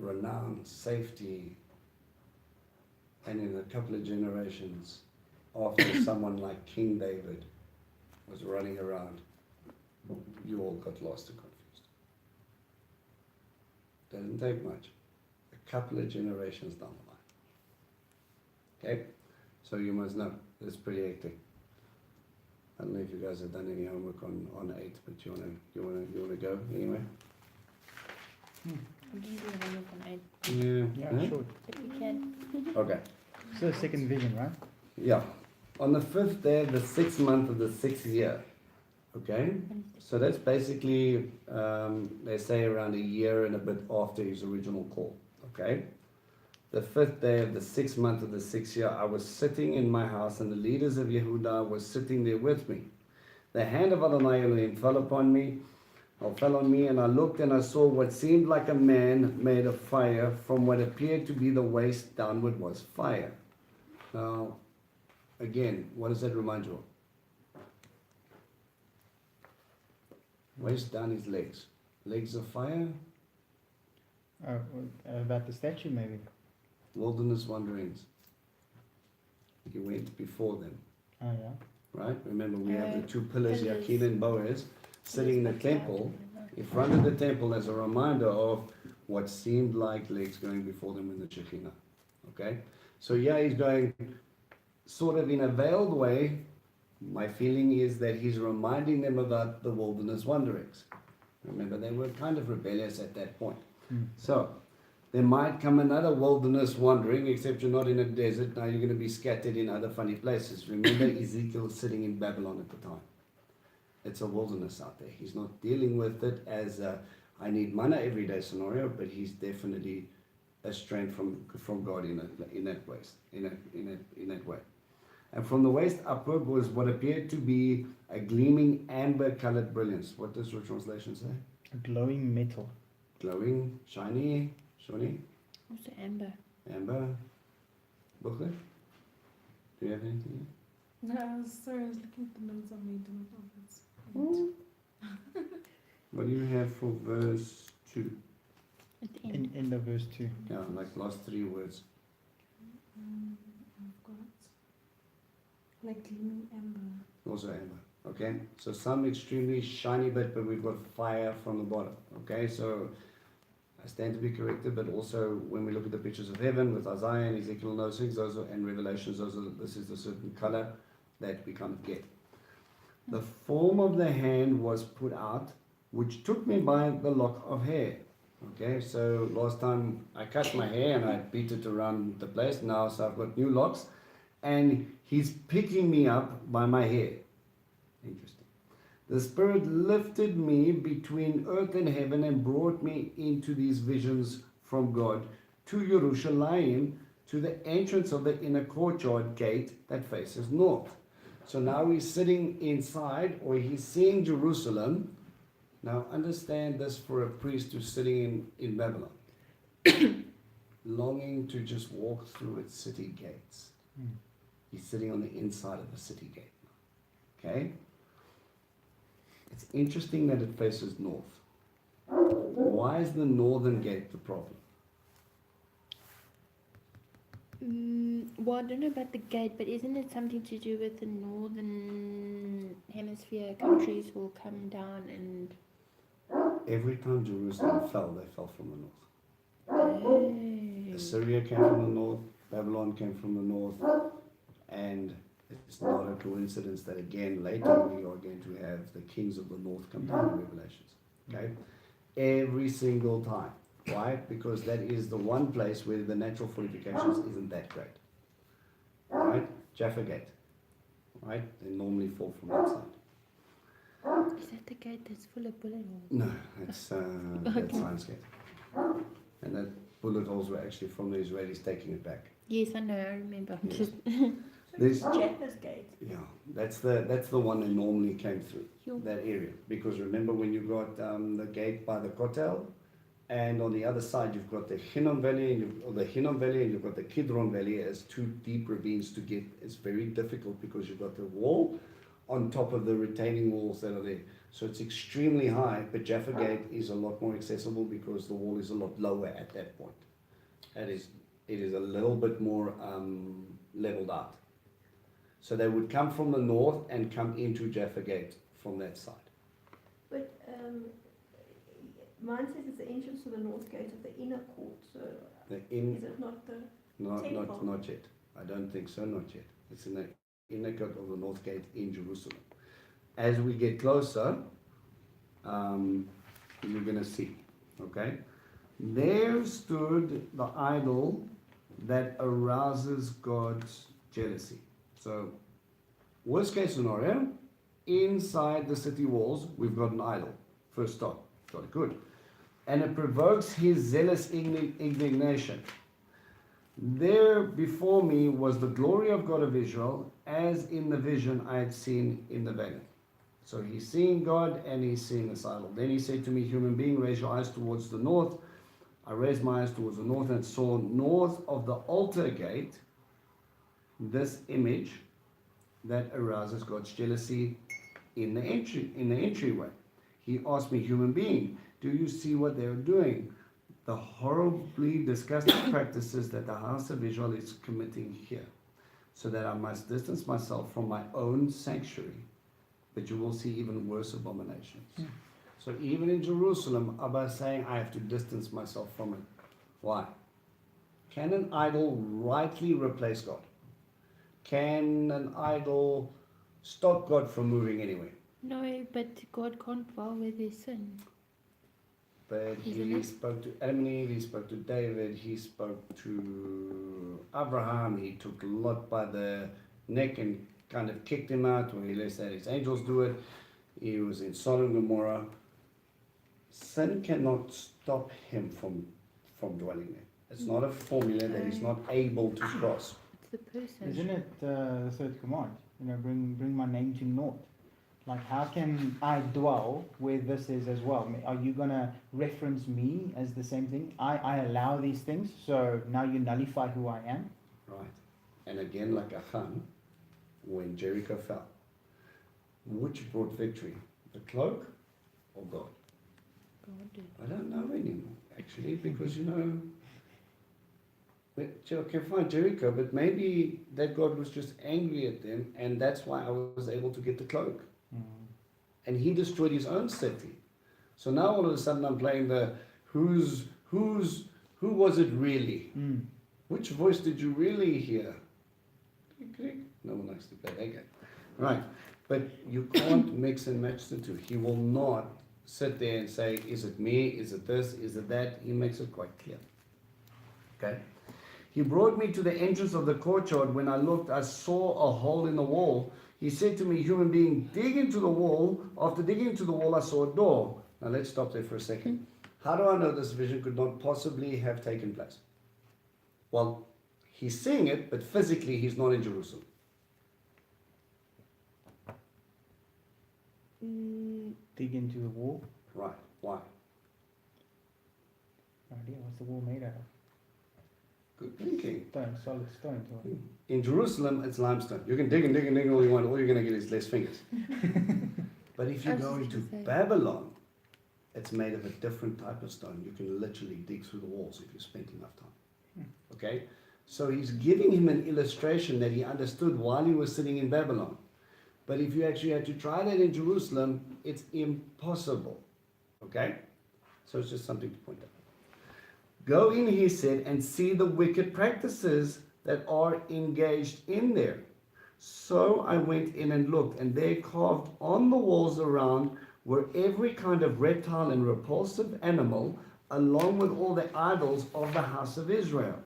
renown, safety. And in a couple of generations, after someone like King David was running around, you all got lost and confused. Doesn't take much. A couple of generations down the line. Okay? So you must know, it's pretty hectic. I don't know if you guys have done any homework on 8, but you wanna go anyway? We do the homework on 8, Yeah. Yeah, sure. but we can. Okay. So, second vision, right? Yeah. On the 5th day of the 6th month of the 6th year. Okay? So that's basically, they say around a year and a bit after his original call. Okay? The 5th day of the 6th month of the 6th year, I was sitting in my house and the leaders of Yehudah were sitting there with me. The hand of Adonai Elohim fell on me, and I looked and I saw what seemed like a man made of fire. From what appeared to be the waist downward was fire. Now, again, what does that remind you of? Waist down is legs. Legs of fire, About the statue, maybe. wilderness wanderings. He went before them, Oh, yeah. right? Remember, we have the two pillars, Pillars. Yakin and Boaz, sitting in the temple, in front of the temple as a reminder of what seemed like legs going before them in the Shekhinah. Okay? So yeah, he's going sort of in a veiled way. My feeling is that he's reminding them about the wilderness wanderings. Remember, they were kind of rebellious at that point. So, there might come another wilderness wandering, except you're not in a desert, now you're going to be scattered in other funny places. Remember, Ezekiel sitting in Babylon at the time. It's a wilderness out there. He's not dealing with it as a, I need manna every day scenario, but he's definitely a strength from God in that way. And from the waist upward was what appeared to be a gleaming amber-colored brilliance. What does your translation say? A glowing metal. glowing, shiny, shiny, Also amber. amber. Booklet? Do you have anything? No, sorry, I was looking at the notes I made on it's What do you have for verse 2? At the end. End of verse 2. Yeah, like last 3 words. I've got like gleaming amber. Also amber. Okay, so some extremely shiny bit, but we've got fire from the bottom. Okay, so I stand to be corrected, but also when we look at the pictures of heaven with Isaiah and Ezekiel and those things, and Revelations, this is the certain color that we kind of get. The form of the hand was put out, which took me by the lock of hair. Okay, so last time I cut my hair and I beat it around the place. Now, so I've got new locks, and he's picking me up by my hair. Interesting. The Spirit lifted me between earth and heaven and brought me into these visions from God to Jerusalem, to the entrance of the inner courtyard gate that faces north. So now he's sitting inside, or he's seeing Jerusalem. Now understand this for a priest who's sitting in Babylon, longing to just walk through its city gates. He's sitting on the inside of the city gate. Okay? It's interesting that it faces north. Why is the northern gate the problem? Well, I don't know about the gate, but isn't it something to do with the northern hemisphere countries will come down and... Every time Jerusalem fell, they fell from the north. Oh. Assyria came from the north, Babylon came from the north, and it's not a coincidence that again later we are going to have the kings of the north come down in Revelations. Okay? Every single time. Why? Because that is the one place where the natural fortifications isn't that great. Right? Jaffa Gate. Right? They normally fall from that side. Is that the gate that's full of bullet holes? No, that's Science Gate. And that bullet holes were actually from the Israelis taking it back. Yes, I know, I remember. Yes. So There's- it's Jaffa's gate. Yeah, that's the one that normally came through Yo. that area. Because remember when you got the gate by the Kotel, and on the other side you've got the Hinnom Valley and you've got the Kidron Valley as 2 deep ravines to get. It's very difficult because you've got the wall on top of the retaining walls that are there. So it's extremely high, but Jaffa Gate is a lot more accessible because the wall is a lot lower at that point. It is a little bit more leveled out. So they would come from the north and come into Jaffa Gate from that side. But mine says it's the entrance to the north gate of the inner court. So is it not the temple? Not yet. I don't think so, not yet. It's in the inner court of the north gate in Jerusalem. As we get closer, you're going to see. Okay? There stood the idol that arouses God's jealousy. So, worst case scenario, inside the city walls, we've got an idol. First stop. Got it good. And it provokes his zealous indignation. There before me was the glory of God of Israel, as in the vision I had seen in the valley. So he's seeing God and he's seeing this idol. Then he said to me, human being, raise your eyes towards the north. I raised my eyes towards the north and saw north of the altar gate this image that arouses God's jealousy in the entryway. He asked me, human being, do you see what they're doing? The horribly disgusting practices that the house of Israel is committing here, so that I must distance myself from my own sanctuary. But you will see even worse abominations. So even in Jerusalem, Abba is saying, I have to distance myself from it. Why? Can an idol rightly replace God? Can an idol stop God from moving anywhere? No, but God can't dwell where there's sin. But Isn't he it? spoke to Adam and Eve, he spoke to David, he spoke to Abraham, he took Lot by the neck and kind of kicked him out, or he let his angels do it. He was in Sodom and Gomorrah. Sin cannot stop him from dwelling there. It's not a formula that he's not able to cross. It's the person. Isn't it the third command? Bring my name to naught. Like, how can I dwell where this is as well? Are you going to reference me as the same thing? I allow these things, so now you nullify who I am? Right. And again, like Achan, when Jericho fell, which brought victory? The cloak or God? God did. I don't know anymore, actually, because okay, fine, Jericho, but maybe that God was just angry at them, and that's why I was able to get the cloak. And he destroyed his own city. So now all of a sudden I'm playing the who was it really? Which voice did you really hear? Click, click. No one likes to play that game. Right. But you can't mix and match the two. He will not sit there and say, is it me? Is it this? Is it that? He makes it quite clear. Okay? He brought me to the entrance of the courtyard. When I looked, I saw a hole in the wall. He said to me, human being, dig into the wall. After digging into the wall, I saw a door. Now let's stop there for a second. How do I know this vision could not possibly have taken place? Well, he's seeing it, but physically he's not in Jerusalem. Dig into the wall? Right. Why? No idea. What's the wall made out of? Good thinking. Stone, solid stone. In Jerusalem, it's limestone. You can dig and dig and dig all you want. All you're going to get is less fingers. But if you go into Babylon, it's made of a different type of stone. You can literally dig through the walls if you spend enough time. Okay? So he's giving him an illustration that he understood while he was sitting in Babylon. But if you actually had to try that in Jerusalem, it's impossible. Okay? So it's just something to point out. Go in, he said, and see the wicked practices that are engaged in there. So I went in and looked, and there carved on the walls around were every kind of reptile and repulsive animal, along with all the idols of the house of Israel.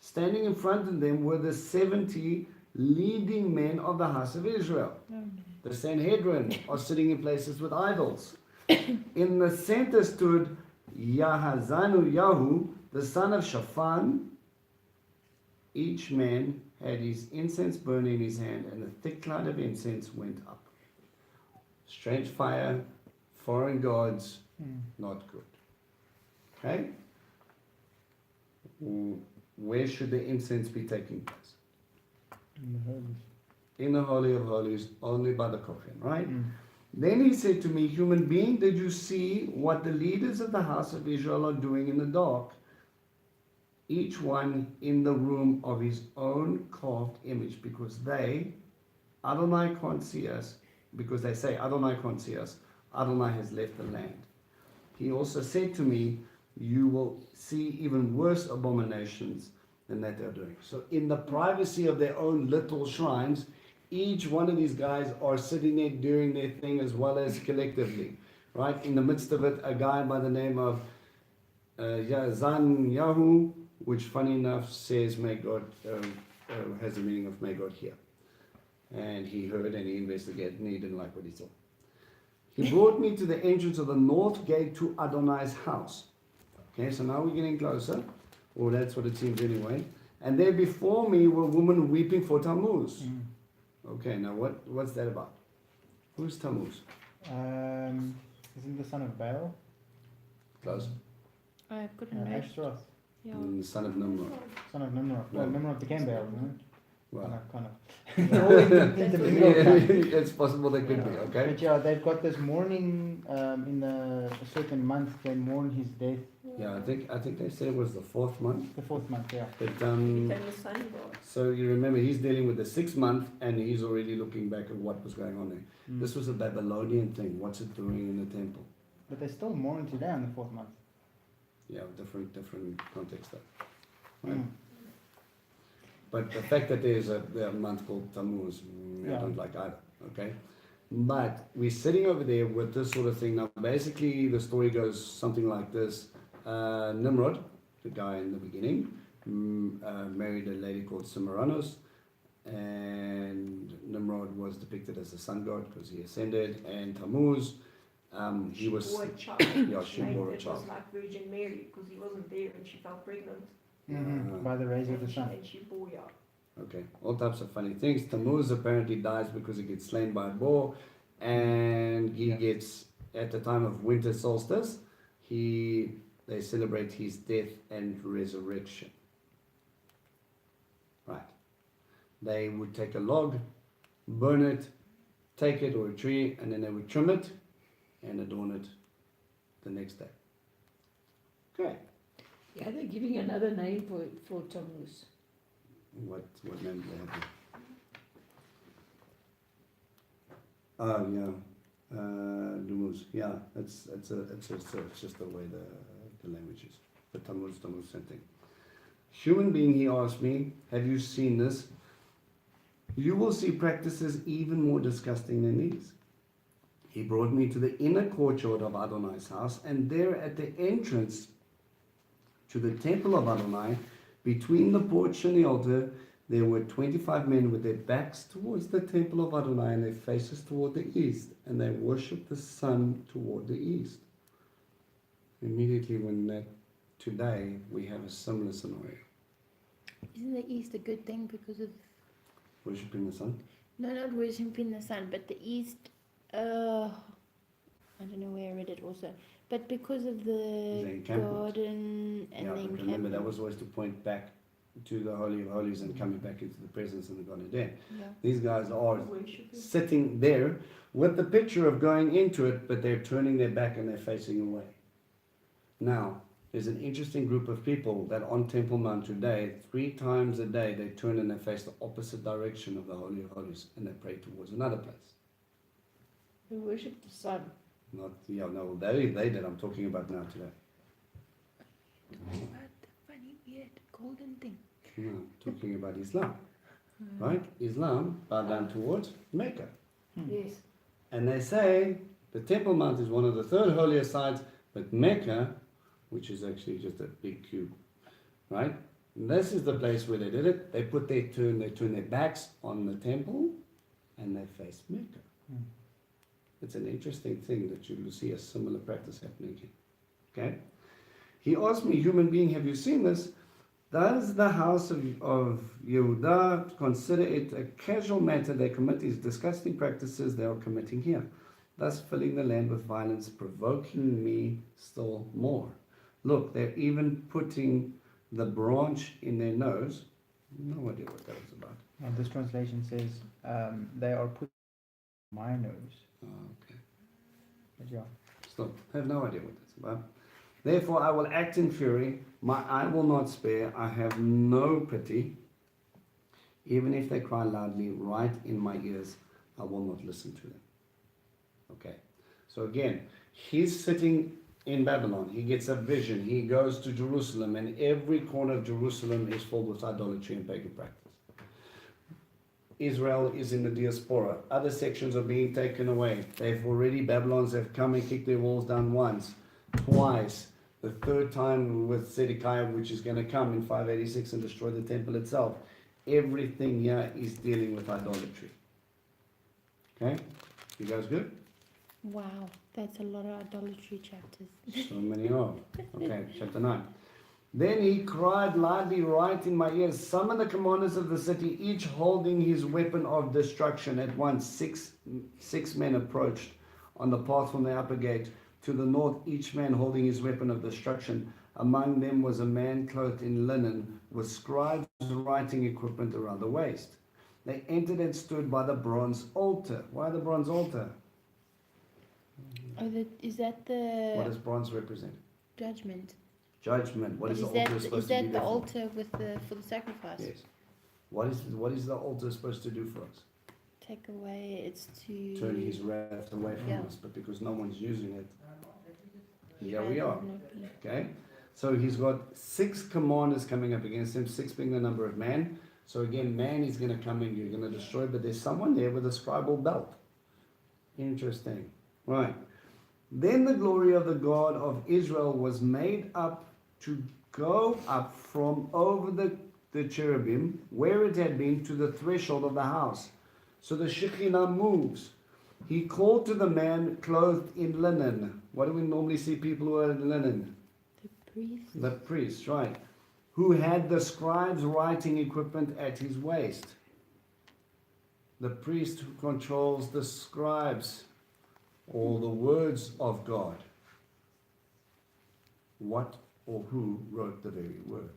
Standing in front of them were the 70 leading men of the house of Israel. The Sanhedrin are sitting in places with idols. In the center stood Yahazanu Yahu, the son of Shaphan. Each man had his incense burning in his hand, and a thick cloud of incense went up. Strange fire, foreign gods, not good. Okay? Where should the incense be taking place? In the holies. In the Holy of Holies, only by the coffin, right? Then he said to me, human being, did you see what the leaders of the house of Israel are doing in the dark? Each one in the room of his own carved image, because they, Adonai can't see us, because they say, Adonai can't see us, Adonai has left the land. He also said to me, you will see even worse abominations than that they're doing. So in the privacy of their own little shrines, each one of these guys are sitting there doing their thing as well as collectively, right? In the midst of it, a guy by the name of Zan Yahu, which funny enough says may God, has the meaning of may God hear. And he heard and he investigated and he didn't like what he saw. He brought me to the entrance of the north gate to Adonai's house. Okay, so now we're getting closer, or that's what it seems anyway. And there before me were women weeping for Tammuz. Okay, now what's that about? Who's Tammuz? Isn't the son of Baal? Close. I couldn't know. Ashtaroth. Yeah. Son of Nimrod. Son of Nimrod. Well, No. Nimrod became Baal, isn't it? Well, Kind of. it's possible they could be, okay? But yeah, they've got this mourning in a certain month. They mourn his death. Yeah, I think they said it was the 4th month. The 4th month, yeah. But Became the sun god. so you remember he's dealing with the 6th month and he's already looking back at what was going on there. This was a Babylonian thing. What's it doing in the temple? But they still mourn today on the 4th month. Yeah, different context though. Right? But the fact that there's a month called Tammuz, I Yeah. don't like either. Okay, but we're sitting over there with this sort of thing. Now, basically, the story goes something like this: Nimrod, the guy in the beginning, married a lady called Semiramis, and Nimrod was depicted as the sun god because he ascended, and Tammuz, he was Bore a child. yeah, she bore a It child. was like Virgin Mary because he wasn't there and she fell pregnant. By the rays of the sun. And she bore, yeah. Okay, all types of funny things. Tammuz apparently dies because he gets slain by a boar, and he gets, at the time of winter solstice, they celebrate his death and resurrection. Right. They would take a log, burn it, take it, or a tree, and then they would trim it and adorn it the next day. Okay. Yeah, they're giving another name for Tammuz. What name do they have? Oh yeah, Dumuz. Yeah, it's just the way the language is. But Tammuz, same thing. Human being, he asked me, have you seen this? You will see practices even more disgusting than these. He brought me to the inner courtyard of Adonai's house, and there at the entrance to the temple of Adonai, between the porch and the altar, there were 25 men with their backs towards the temple of Adonai and their faces toward the east, and they worshipped the sun toward the east. Immediately today we have a similar scenario. Isn't the east a good thing because of... Worshipping the sun? No, not worshipping the sun, but the east... I don't know where I read it also. But because of the encampment. garden and Yeah, the but encampment. remember that was always to point back to the Holy of Holies and coming back into the presence of the God of Eden. Yeah. These guys are Worshipping. sitting there with the picture of going into it, but they're turning their back and they're facing away. Now, there's an interesting group of people that on Temple Mount today, 3 times a day, they turn and they face the opposite direction of the Holy of Holies and they pray towards another place. They worship the sun. They did. I'm talking about now today. What the funny, weird, golden thing. No, talking about Islam. Right? Islam bow down towards Mecca. Yes. And they say the Temple Mount is one of the 3rd holiest sites, but Mecca, which is actually just a big cube, right? And this is the place where they did it. They turn their backs on the temple and they face Mecca. It's an interesting thing that you will see a similar practice happening here. Okay? He asked me, human being, have you seen this? Does the house of Yehuda consider it a casual matter they commit these disgusting practices they are committing here, thus filling the land with violence, provoking me still more? Look, they're even putting the branch in their nose. No idea what that was about. And this translation says they are put my nose. Oh, okay. But yeah. Stop. I have no idea what that's about. Therefore, I will act in fury. My eye will not spare. I have no pity. Even if they cry loudly right in my ears, I will not listen to them. Okay. So again, he's sitting in Babylon. He gets a vision. He goes to Jerusalem, and every corner of Jerusalem is filled with idolatry and pagan practice. Israel is in the diaspora. Other sections are being taken away. Babylons have come and kicked their walls down once, twice. The 3rd time with Zedekiah, which is going to come in 586 and destroy the temple itself. Everything here is dealing with idolatry. Okay? You guys good? Wow, that's a lot of idolatry chapters. So many are. Okay, chapter 9. Then he cried loudly right in my ears, summon the commanders of the city, each holding his weapon of destruction. At once 6 men approached on the path from the upper gate to the north, each man holding his weapon of destruction. Among them was a man clothed in linen, with scribes' writing equipment around the waist. They entered and stood by the bronze altar. Why the bronze altar? Oh, is that the What does bronze represent? judgment? Judgment. What But is the altar supposed is to do? that the altar for the sacrifice? Yes. What is the altar supposed to do for us? Take away, it's to Turn his wrath away from Yeah. us, but because no one's using it, here Bad we are. will not be. Okay? So he's got 6 commanders coming up against him, 6 being the number of man. So again, man is going to come in, you're going to destroy, but there's someone there with a scribal belt. Interesting. Right. Then the glory of the God of Israel was made up to go up from over the cherubim, where it had been, to the threshold of the house. So the Shekhinah moves. He called to the man clothed in linen. What do we normally see people who are in linen? The priest. The priest, right. Who had the scribes' writing equipment at his waist. the priest who controls the scribes or the words of God. What or who wrote the very word?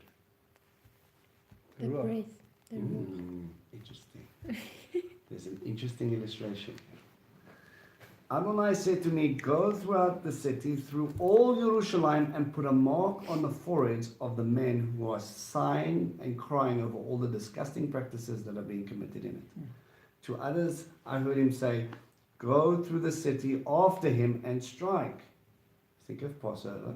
The breath. The ruach. Interesting. There's an interesting illustration here. Adonai said to me, go throughout the city, through all Jerusalem, and put a mark on the foreheads of the men who are sighing and crying over all the disgusting practices that are being committed in it. To others, I heard him say, go through the city after him and strike. Think of Passover.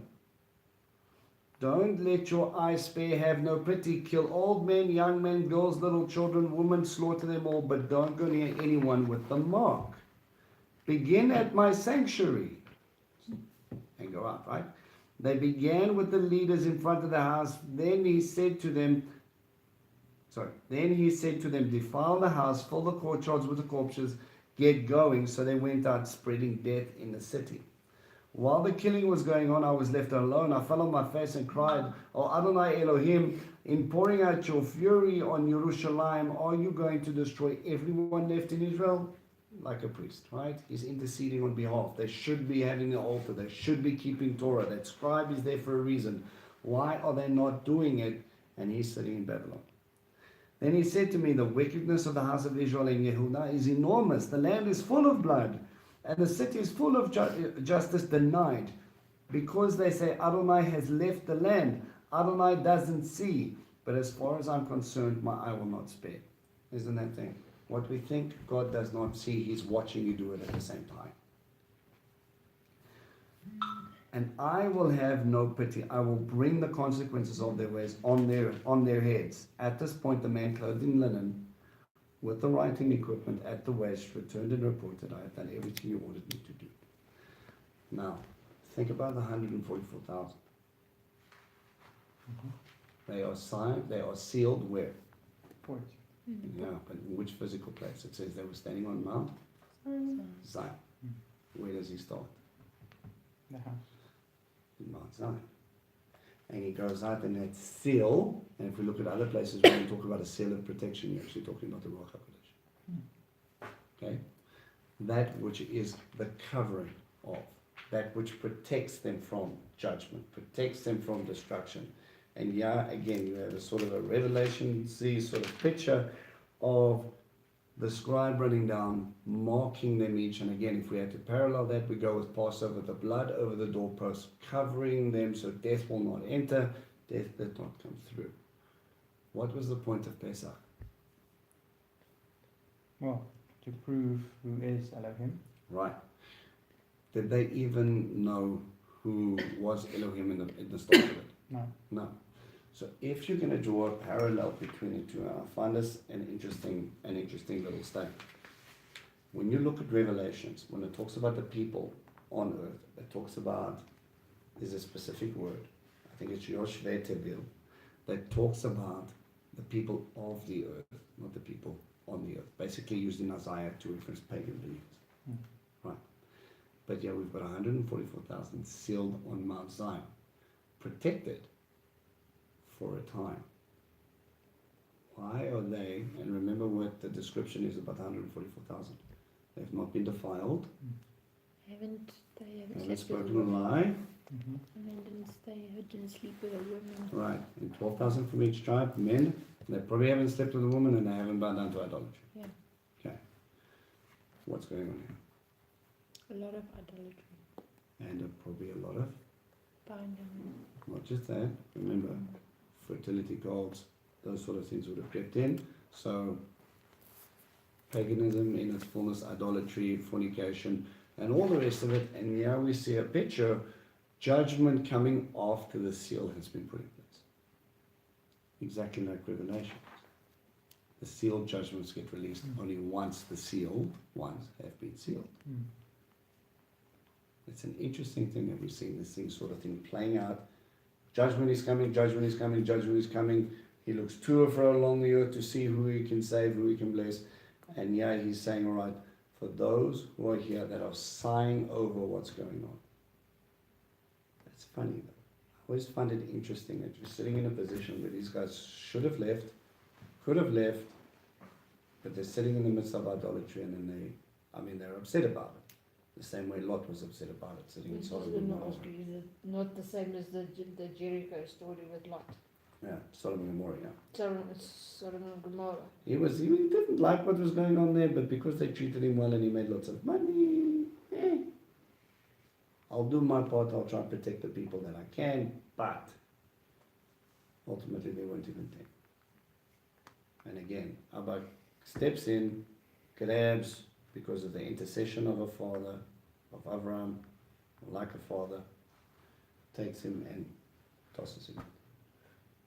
Don't let your eye spare, have no pity. Kill old men, young men, girls, little children, women, slaughter them all, but don't go near anyone with the mark. Begin at my sanctuary and go out, right? They began with the leaders in front of the house. Then he said to them, defile the house, fill the courtyards with the corpses, get going. So they went out spreading death in the city. While the killing was going on, I was left alone. I fell on my face and cried, O Adonai Elohim, in pouring out your fury on Jerusalem, are you going to destroy everyone left in Israel? Like a priest, right? He's interceding on behalf. They should be having the altar. They should be keeping Torah. That scribe is there for a reason. Why are they not doing it? And he's sitting in Babylon. Then he said to me, the wickedness of the house of Israel and Yehuda is enormous. The land is full of blood, and the city is full of justice denied. Because they say Adonai has left the land. Adonai doesn't see. But as far as I'm concerned, my eye will not spare. Isn't that thing? What we think God does not see, He's watching you do it at the same time. And I will have no pity. I will bring the consequences of their ways on their heads. At this point, the man clothed in linen, with the writing equipment at the waist, returned and reported, I have done everything you ordered me to do. Now, think about the 144,000. They are sealed where? Points. Yeah, but in which physical place? It says they were standing on Mount Zion. Where does he start? The house. In Mount Zion. And he goes out and that seal, and if we look at other places where we talk about a seal of protection, you're actually talking about the Ruach HaKodesh. Okay? That which is the covering of, that which protects them from judgment, protects them from destruction. And yeah, again, you have a sort of a Revelation sort of picture of the scribe running down, marking them each. And again, if we had to parallel that, we go with Passover, the blood over the doorposts, covering them so death will not enter, death did not come through. What was the point of Pesach? Well, to prove who is Elohim. Right. Did they even know who was Elohim in the start of it? No. No. So if you're going to draw a parallel between the two, I find this an interesting little statement. When you look at Revelations, when it talks about the people on earth, it talks about, there's a specific word, I think it's Yoshveh Tevil, that talks about the people of the earth, not the people on the earth. Basically used in Isaiah to reference pagan believers. Right. But yeah, we've got 144,000 sealed on Mount Zion, protected for a time. Why are they, and remember what the description is about 144,000. They've not been defiled, They haven't haven't slept with a spoken a woman. lie. And then didn't sleep with a woman. Right, and 12,000 from each tribe, men. They probably haven't slept with a woman and they haven't bowed down to idolatry. Yeah. Okay. What's going on here? A lot of idolatry. And probably a lot of, Bowing down. not just that, remember, fertility cults, those sort of things would have crept in. So, paganism in its fullness, idolatry, fornication, and all the rest of it. And here we see a picture, judgment coming after the seal has been put in place. Exactly like Revelation. The sealed judgments get released only once the sealed ones have been sealed. It's an interesting thing that we're seeing this sort of thing playing out. Judgment is coming, judgment is coming, judgment is coming. He looks to and fro along the earth to see who he can save, who he can bless. And yeah, he's saying, all right, for those who are here that are sighing over what's going on. It's funny though. I always find it interesting that you're sitting in a position where these guys should have left, could have left, But they're sitting in the midst of idolatry, and then they're upset about it. The same way Lot was upset about it, sitting in Which is Sodom and Gomorrah. not the same as the Jericho story with Lot. Yeah, Sodom and Gomorrah, yeah. Sodom and Gomorrah. He didn't like what was going on there, but because they treated him well and he made lots of money, I'll do my part, I'll try and protect the people that I can, but ultimately they weren't even there. And again, Abba steps in, grabs, because of the intercession of a father, of Abraham, like a father, takes him and tosses him,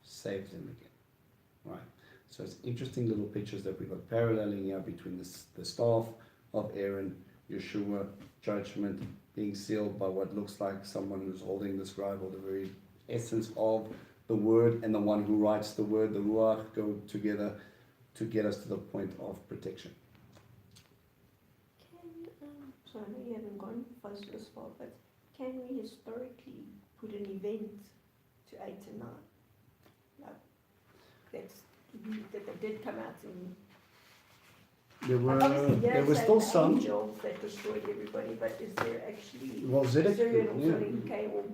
saves him again. Right. So it's interesting little pictures that we've got paralleling here between the staff of Aaron, Yeshua, judgment, being sealed by what looks like someone who's holding the scribe, or the very essence of the word, and the one who writes the word, the Ruach, go together to get us to the point of protection. So I know you haven't gone this far, but can we historically put an event to 8 and 9? Like, that they did come out and... Obviously, There were still some. angels that destroyed everybody, but is there actually... Well, Syrian also yeah. came, or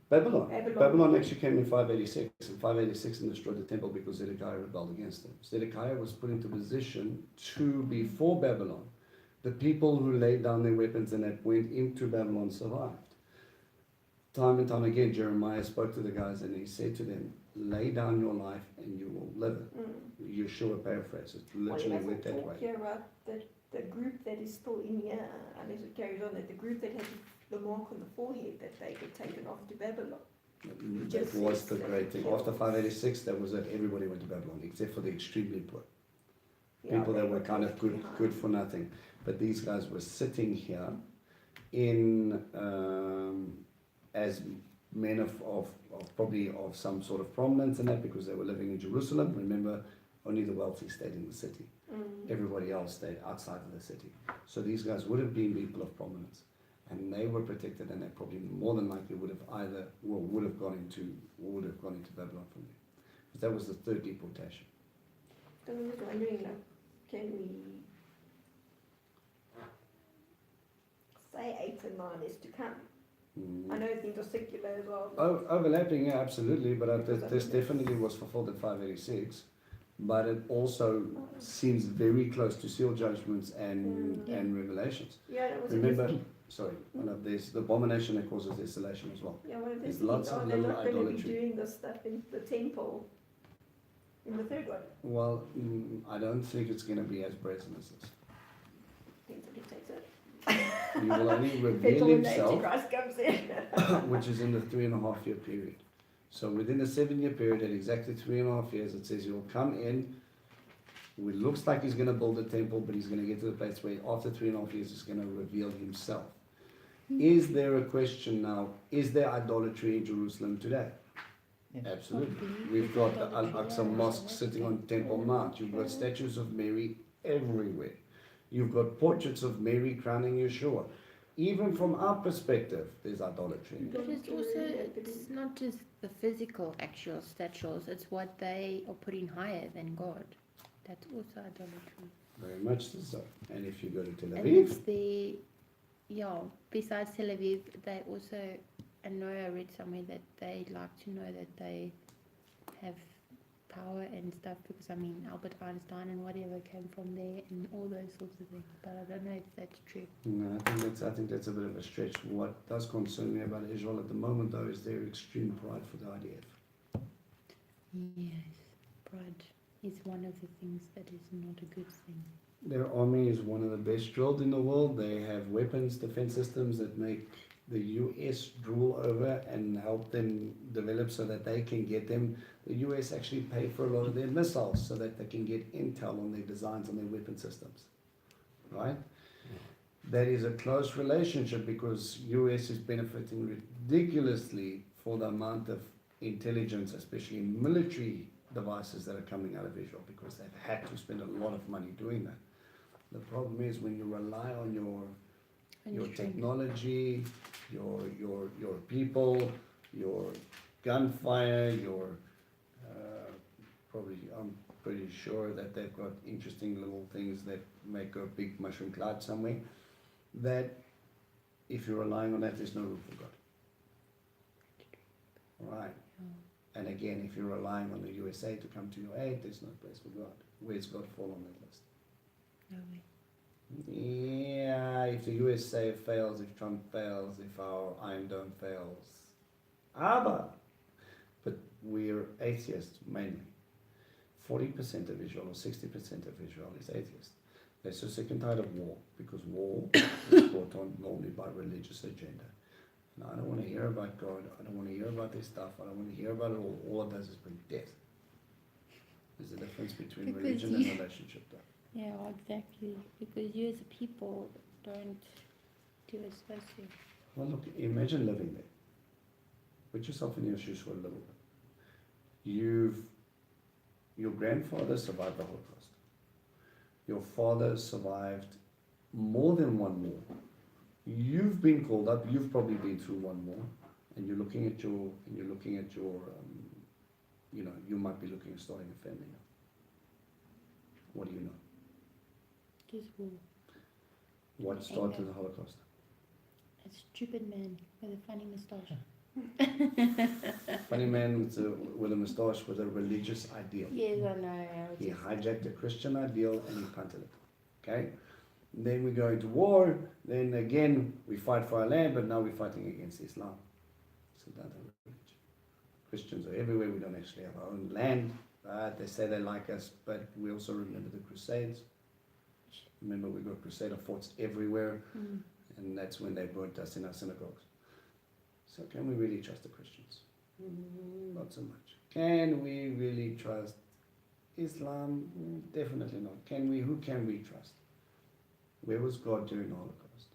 Babylon. Babylon. Babylon actually came in 586, and 586 and destroyed the temple because Zedekiah rebelled against them. Zedekiah was put into position to, before Babylon, the people who laid down their weapons and that went into Babylon survived. Time and time again, Jeremiah spoke to the guys and he said to them, lay down your life and you will live it. Yeshua paraphrases, literally went that way. Here about the group that is still in here, unless it carries on, that the group that had the mark on the forehead, that they get taken off to Babylon. That was the great thing. After 586, that was it. Everybody went to Babylon, except for the extremely poor. People that were kind of good for nothing. But these guys were sitting here in as men of probably of some sort of prominence in that, because they were living in Jerusalem. Remember, only the wealthy stayed in the city. Everybody else stayed outside of the city. So these guys would have been people of prominence, and they were protected, and they probably more than likely would have gone into Babylon from there. Because that was the third deportation. So I'm just wondering, like, can we say 8 and 9 is to come? I know things are secular as well. Overlapping, yeah, absolutely, but this definitely was fulfilled at 586. But it also seems very close to seal judgments and revelations. Yeah, that was Remember, there's the abomination that causes desolation as well. Yeah, one of these There's things, lots of they're little not going to be idolatry. doing this stuff in the temple in the third one. Well, I don't think it's going to be as brazen as this. Depends what he takes it. He will only Depends reveal on when the himself, Antichrist comes in. which is in the 3.5 year period. So within the 7 year period, at exactly 3.5 years, it says he'll come in. It looks like he's going to build a temple, but he's going to get to the place where after 3.5 years, he's going to reveal himself. Is there a question now? Is there idolatry in Jerusalem today? Yes. Absolutely. We've got the Al-Aqsa Mosque sitting on Temple Mount. You've got statues of Mary everywhere. You've got portraits of Mary crowning Yeshua. Even from our perspective, there's idolatry. But it's not just the physical actual statues, it's what they are putting higher than God. That's also idolatry. Very much so. And if you go to Tel And Aviv, it's besides Tel Aviv, they also, I know I read somewhere that they like to know that they have power and stuff, because Albert Einstein and whatever came from there and all those sorts of things, but I don't know if that's true. no, I think that's a bit of a stretch. What does concern me about Israel at the moment, though, is their extreme pride for the IDF. Yes, pride is one of the things that is not a good thing. Their army is one of the best drilled in the world. They have weapons, defense systems that make the US drool over and help them develop so that they can get them. The US actually pay for a lot of their missiles so that they can get intel on their designs on their weapon systems, right? That is a close relationship, because US is benefiting ridiculously for the amount of intelligence, especially in military devices that are coming out of Israel, because they've had to spend a lot of money doing that. The problem is when you rely on your technology, your people, your gunfire, your probably pretty sure that they've got interesting little things that make a big mushroom cloud somewhere. That if you're relying on that, there's no room for God. Right. And again, if you're relying on the USA to come to your aid, there's no place for God. Where's God fall on that list? Yeah, if the USA fails, if Trump fails, if our Iron Dome fails, but we're atheists mainly. 40% of Israel or 60% of Israel is atheist. They're so sick and tired of war, because war is brought on normally by religious agenda. And I don't want to hear about God. I don't want to hear about this stuff. I don't want to hear about it all. All it does is bring death. There's a difference between Because religion and relationship, though. Yeah, exactly. Because you as a people don't do as supposed to. Well, look, imagine living there. Put yourself in your shoes for a little bit. Your grandfather survived the Holocaust. Your father survived more than one war. You've been called up. You've probably been through one war, and you're looking at your, you might be looking at starting a family now. What do you know? Just war. What started the Holocaust? A stupid man with a funny moustache. Funny man with a moustache with a religious ideal. Yes, I know. He hijacked a Christian ideal and he punted it. Okay? Then we go into war. Then again, we fight for our land, but now we're fighting against Islam. It's another religion. Christians are everywhere. We don't actually have our own land. They say they like us, but we also remember the Crusades. Remember, we got Crusader forts everywhere, and that's when they burnt us in our synagogues. So can we really trust the Christians? Not so much. Can we really trust Islam? Definitely not. Who can we trust? Where was God during the Holocaust?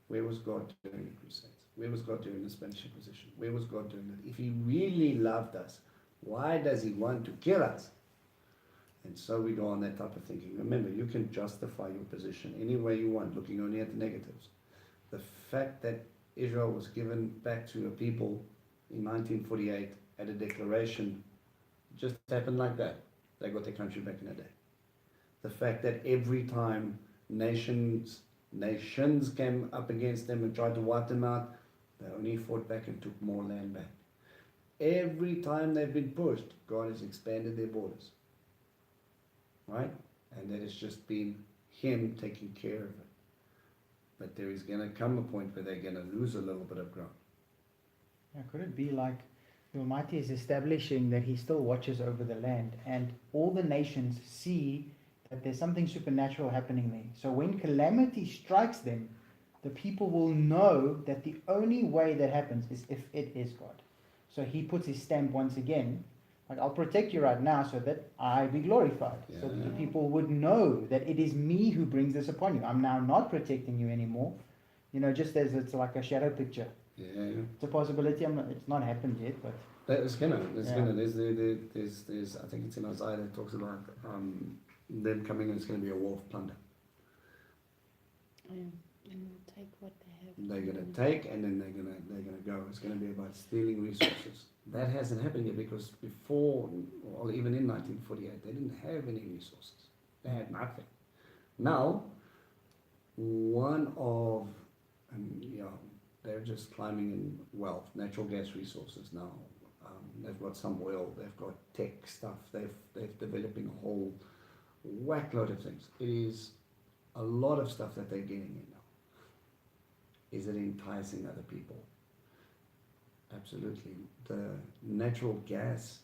Where was God during the Crusades? Where was God during the Spanish Inquisition? Where was God during that? If he really loved us, why does he want to kill us? And so we go on that type of thinking. Remember, you can justify your position any way you want, looking only at the negatives. The fact that Israel was given back to a people in 1948 at a declaration just happened like that. They got their country back in a day. The fact that every time nations came up against them and tried to wipe them out, they only fought back and took more land back. Every time they've been pushed, God has expanded their borders. Right? And that has just been him taking care of it. But there is going to come a point where they're going to lose a little bit of ground. Yeah, could it be like the Almighty is establishing that he still watches over the land, and all the nations see that there's something supernatural happening there. So when calamity strikes them, the people will know that the only way that happens is if it is God. So he puts his stamp once again. Like, I'll protect you right now so that I be glorified. Yeah. So that the people would know that it is me who brings this upon you. I'm now not protecting you anymore. Just as it's like a shadow picture. Yeah. It's a possibility. It's not happened yet, but There's I think it's in Isaiah that talks about them coming and it's going to be a war of plunder. And we'll take what they have. They're going to take and then they're going to go. It's going to be about stealing resources. That hasn't happened yet because before, or even in 1948, they didn't have any resources. They had nothing. Now, they're just climbing in wealth, natural gas resources now. They've got some oil, they've got tech stuff, they're developing a whole whack load of things. It is a lot of stuff that they're getting in now. Is it enticing other people? Absolutely. The natural gas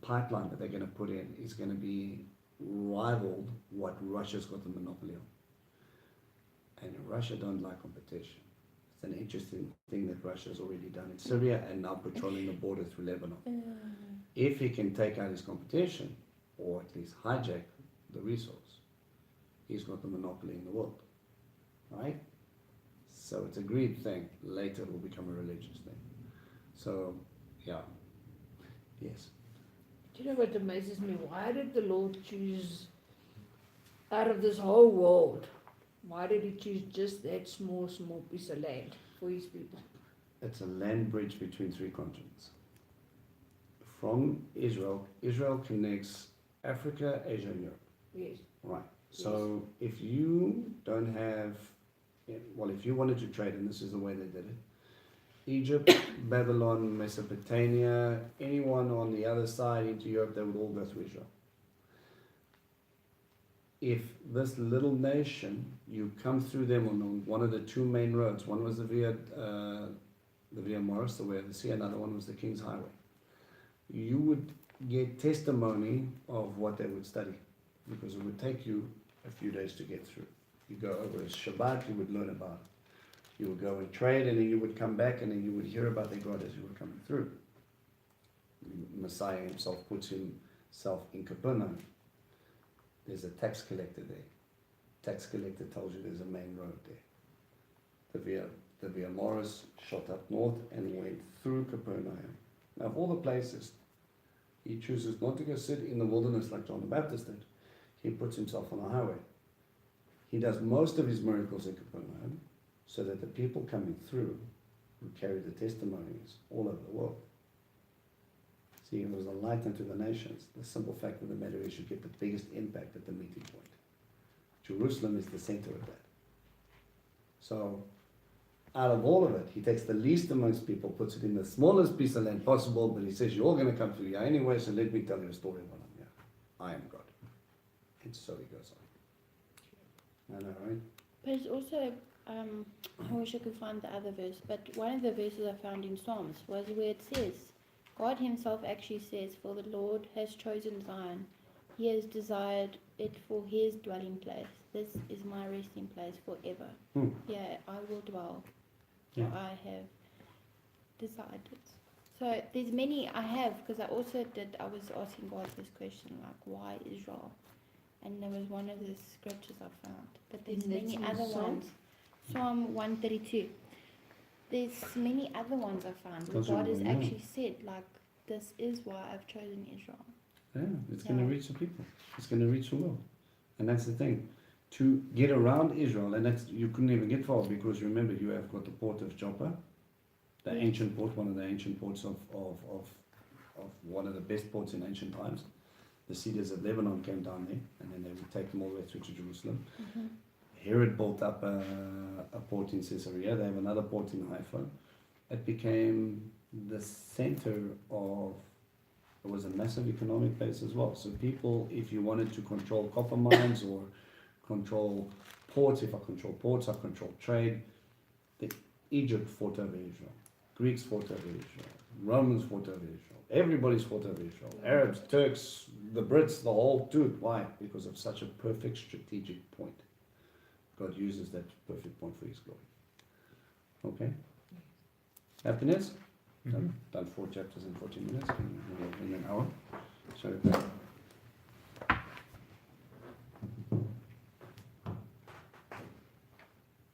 pipeline that they're going to put in is going to be rivaled what Russia's got the monopoly on. And Russia don't like competition. It's an interesting thing that Russia's already done in Syria and now patrolling the border through Lebanon. If he can take out his competition, or at least hijack the resource, he's got the monopoly in the world. Right? So it's a greed thing. Later it will become a religious thing. So, yeah. Yes. Do you know what amazes me? Why did the Lord choose, out of this whole world, why did he choose just that small piece of land for his people? It's a land bridge between three continents. From Israel connects Africa, Asia, and Europe. Yes. Right. So if you don't have, well, if you wanted to trade, and this is the way they did it, Egypt, Babylon, Mesopotamia, anyone on the other side into Europe, they would all go through Israel. If this little nation, you come through them on one of the two main roads, one was the Via Maris, the way of the sea, another one was the King's Highway, you would get testimony of what they would study, because it would take you a few days to get through. You go over Shabbat, you would learn about it. You would go and trade, and then you would come back, and then you would hear about their God as you were coming through. Messiah himself puts himself in Capernaum. There's a tax collector there. Tax collector tells you there's a main road there. The Via Maris shot up north and went through Capernaum. Now, of all the places, he chooses not to go sit in the wilderness like John the Baptist did. He puts himself on a highway. He does most of his miracles in Capernaum so that the people coming through would carry the testimonies all over the world. See, it was a light unto the nations. The simple fact of the matter is you get the biggest impact at the meeting point. Jerusalem is the center of that. So, out of all of it, he takes the least amongst people, puts it in the smallest piece of land possible, but he says, you're all going to come through here anyway, so let me tell you a story while I'm here. I am God. And so he goes on. I know, right? But it's also, I wish I could find the other verse, but one of the verses I found in Psalms was where it says, God himself actually says, for the Lord has chosen Zion. He has desired it for his dwelling place. This is my resting place forever. Yeah, I will dwell. For Yeah. I have decided. So there's many I have, because I was asking God this question, like, why Israel? And there was one of the scriptures I found. But there's And that's many in other Psalm? ones. Psalm 132. There's many other ones I found where Those are God has well known. actually said, like, this is why I've chosen Israel. Yeah, it's going to Yeah. reach the people. It's going to reach the world. And that's the thing. To get around Israel, and that's, you couldn't even get far, because remember, you have got the port of Joppa, the Yes. ancient port, one of the ancient ports of one of the best ports in ancient times. The cedars of Lebanon came down there, and then they would take them all the way through to Jerusalem. Mm-hmm. Herod built up a port in Caesarea. They have another port in Haifa. It became the center of, it was a massive economic base as well. So people, if you wanted to control copper mines or control ports, if I control ports, I control trade. Egypt fought over Israel. Greeks fought over Israel. Romans fought over Israel. Everybody's fought over Israel. Arabs, Turks, the Brits, the whole dude. Why? Because of such a perfect strategic point. God uses that perfect point for his glory. Okay? Happiness? Done 4 chapters in 14 minutes, in an hour. So,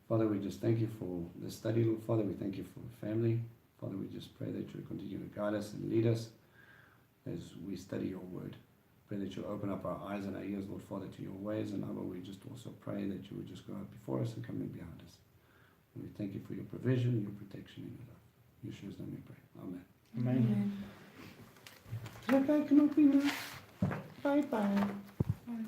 Father, we just thank you for this study, Lord. Father, we thank you for the family. Father, we just pray that you continue to guide us and lead us as we study your word. Pray that you open up our eyes and our ears, Lord Father, to your ways. And Abba, we just also pray that you would just go out before us and come in behind us. And we thank you for your provision, your protection, and your love. In Yeshua's name we pray. Amen. Amen. Bye bye.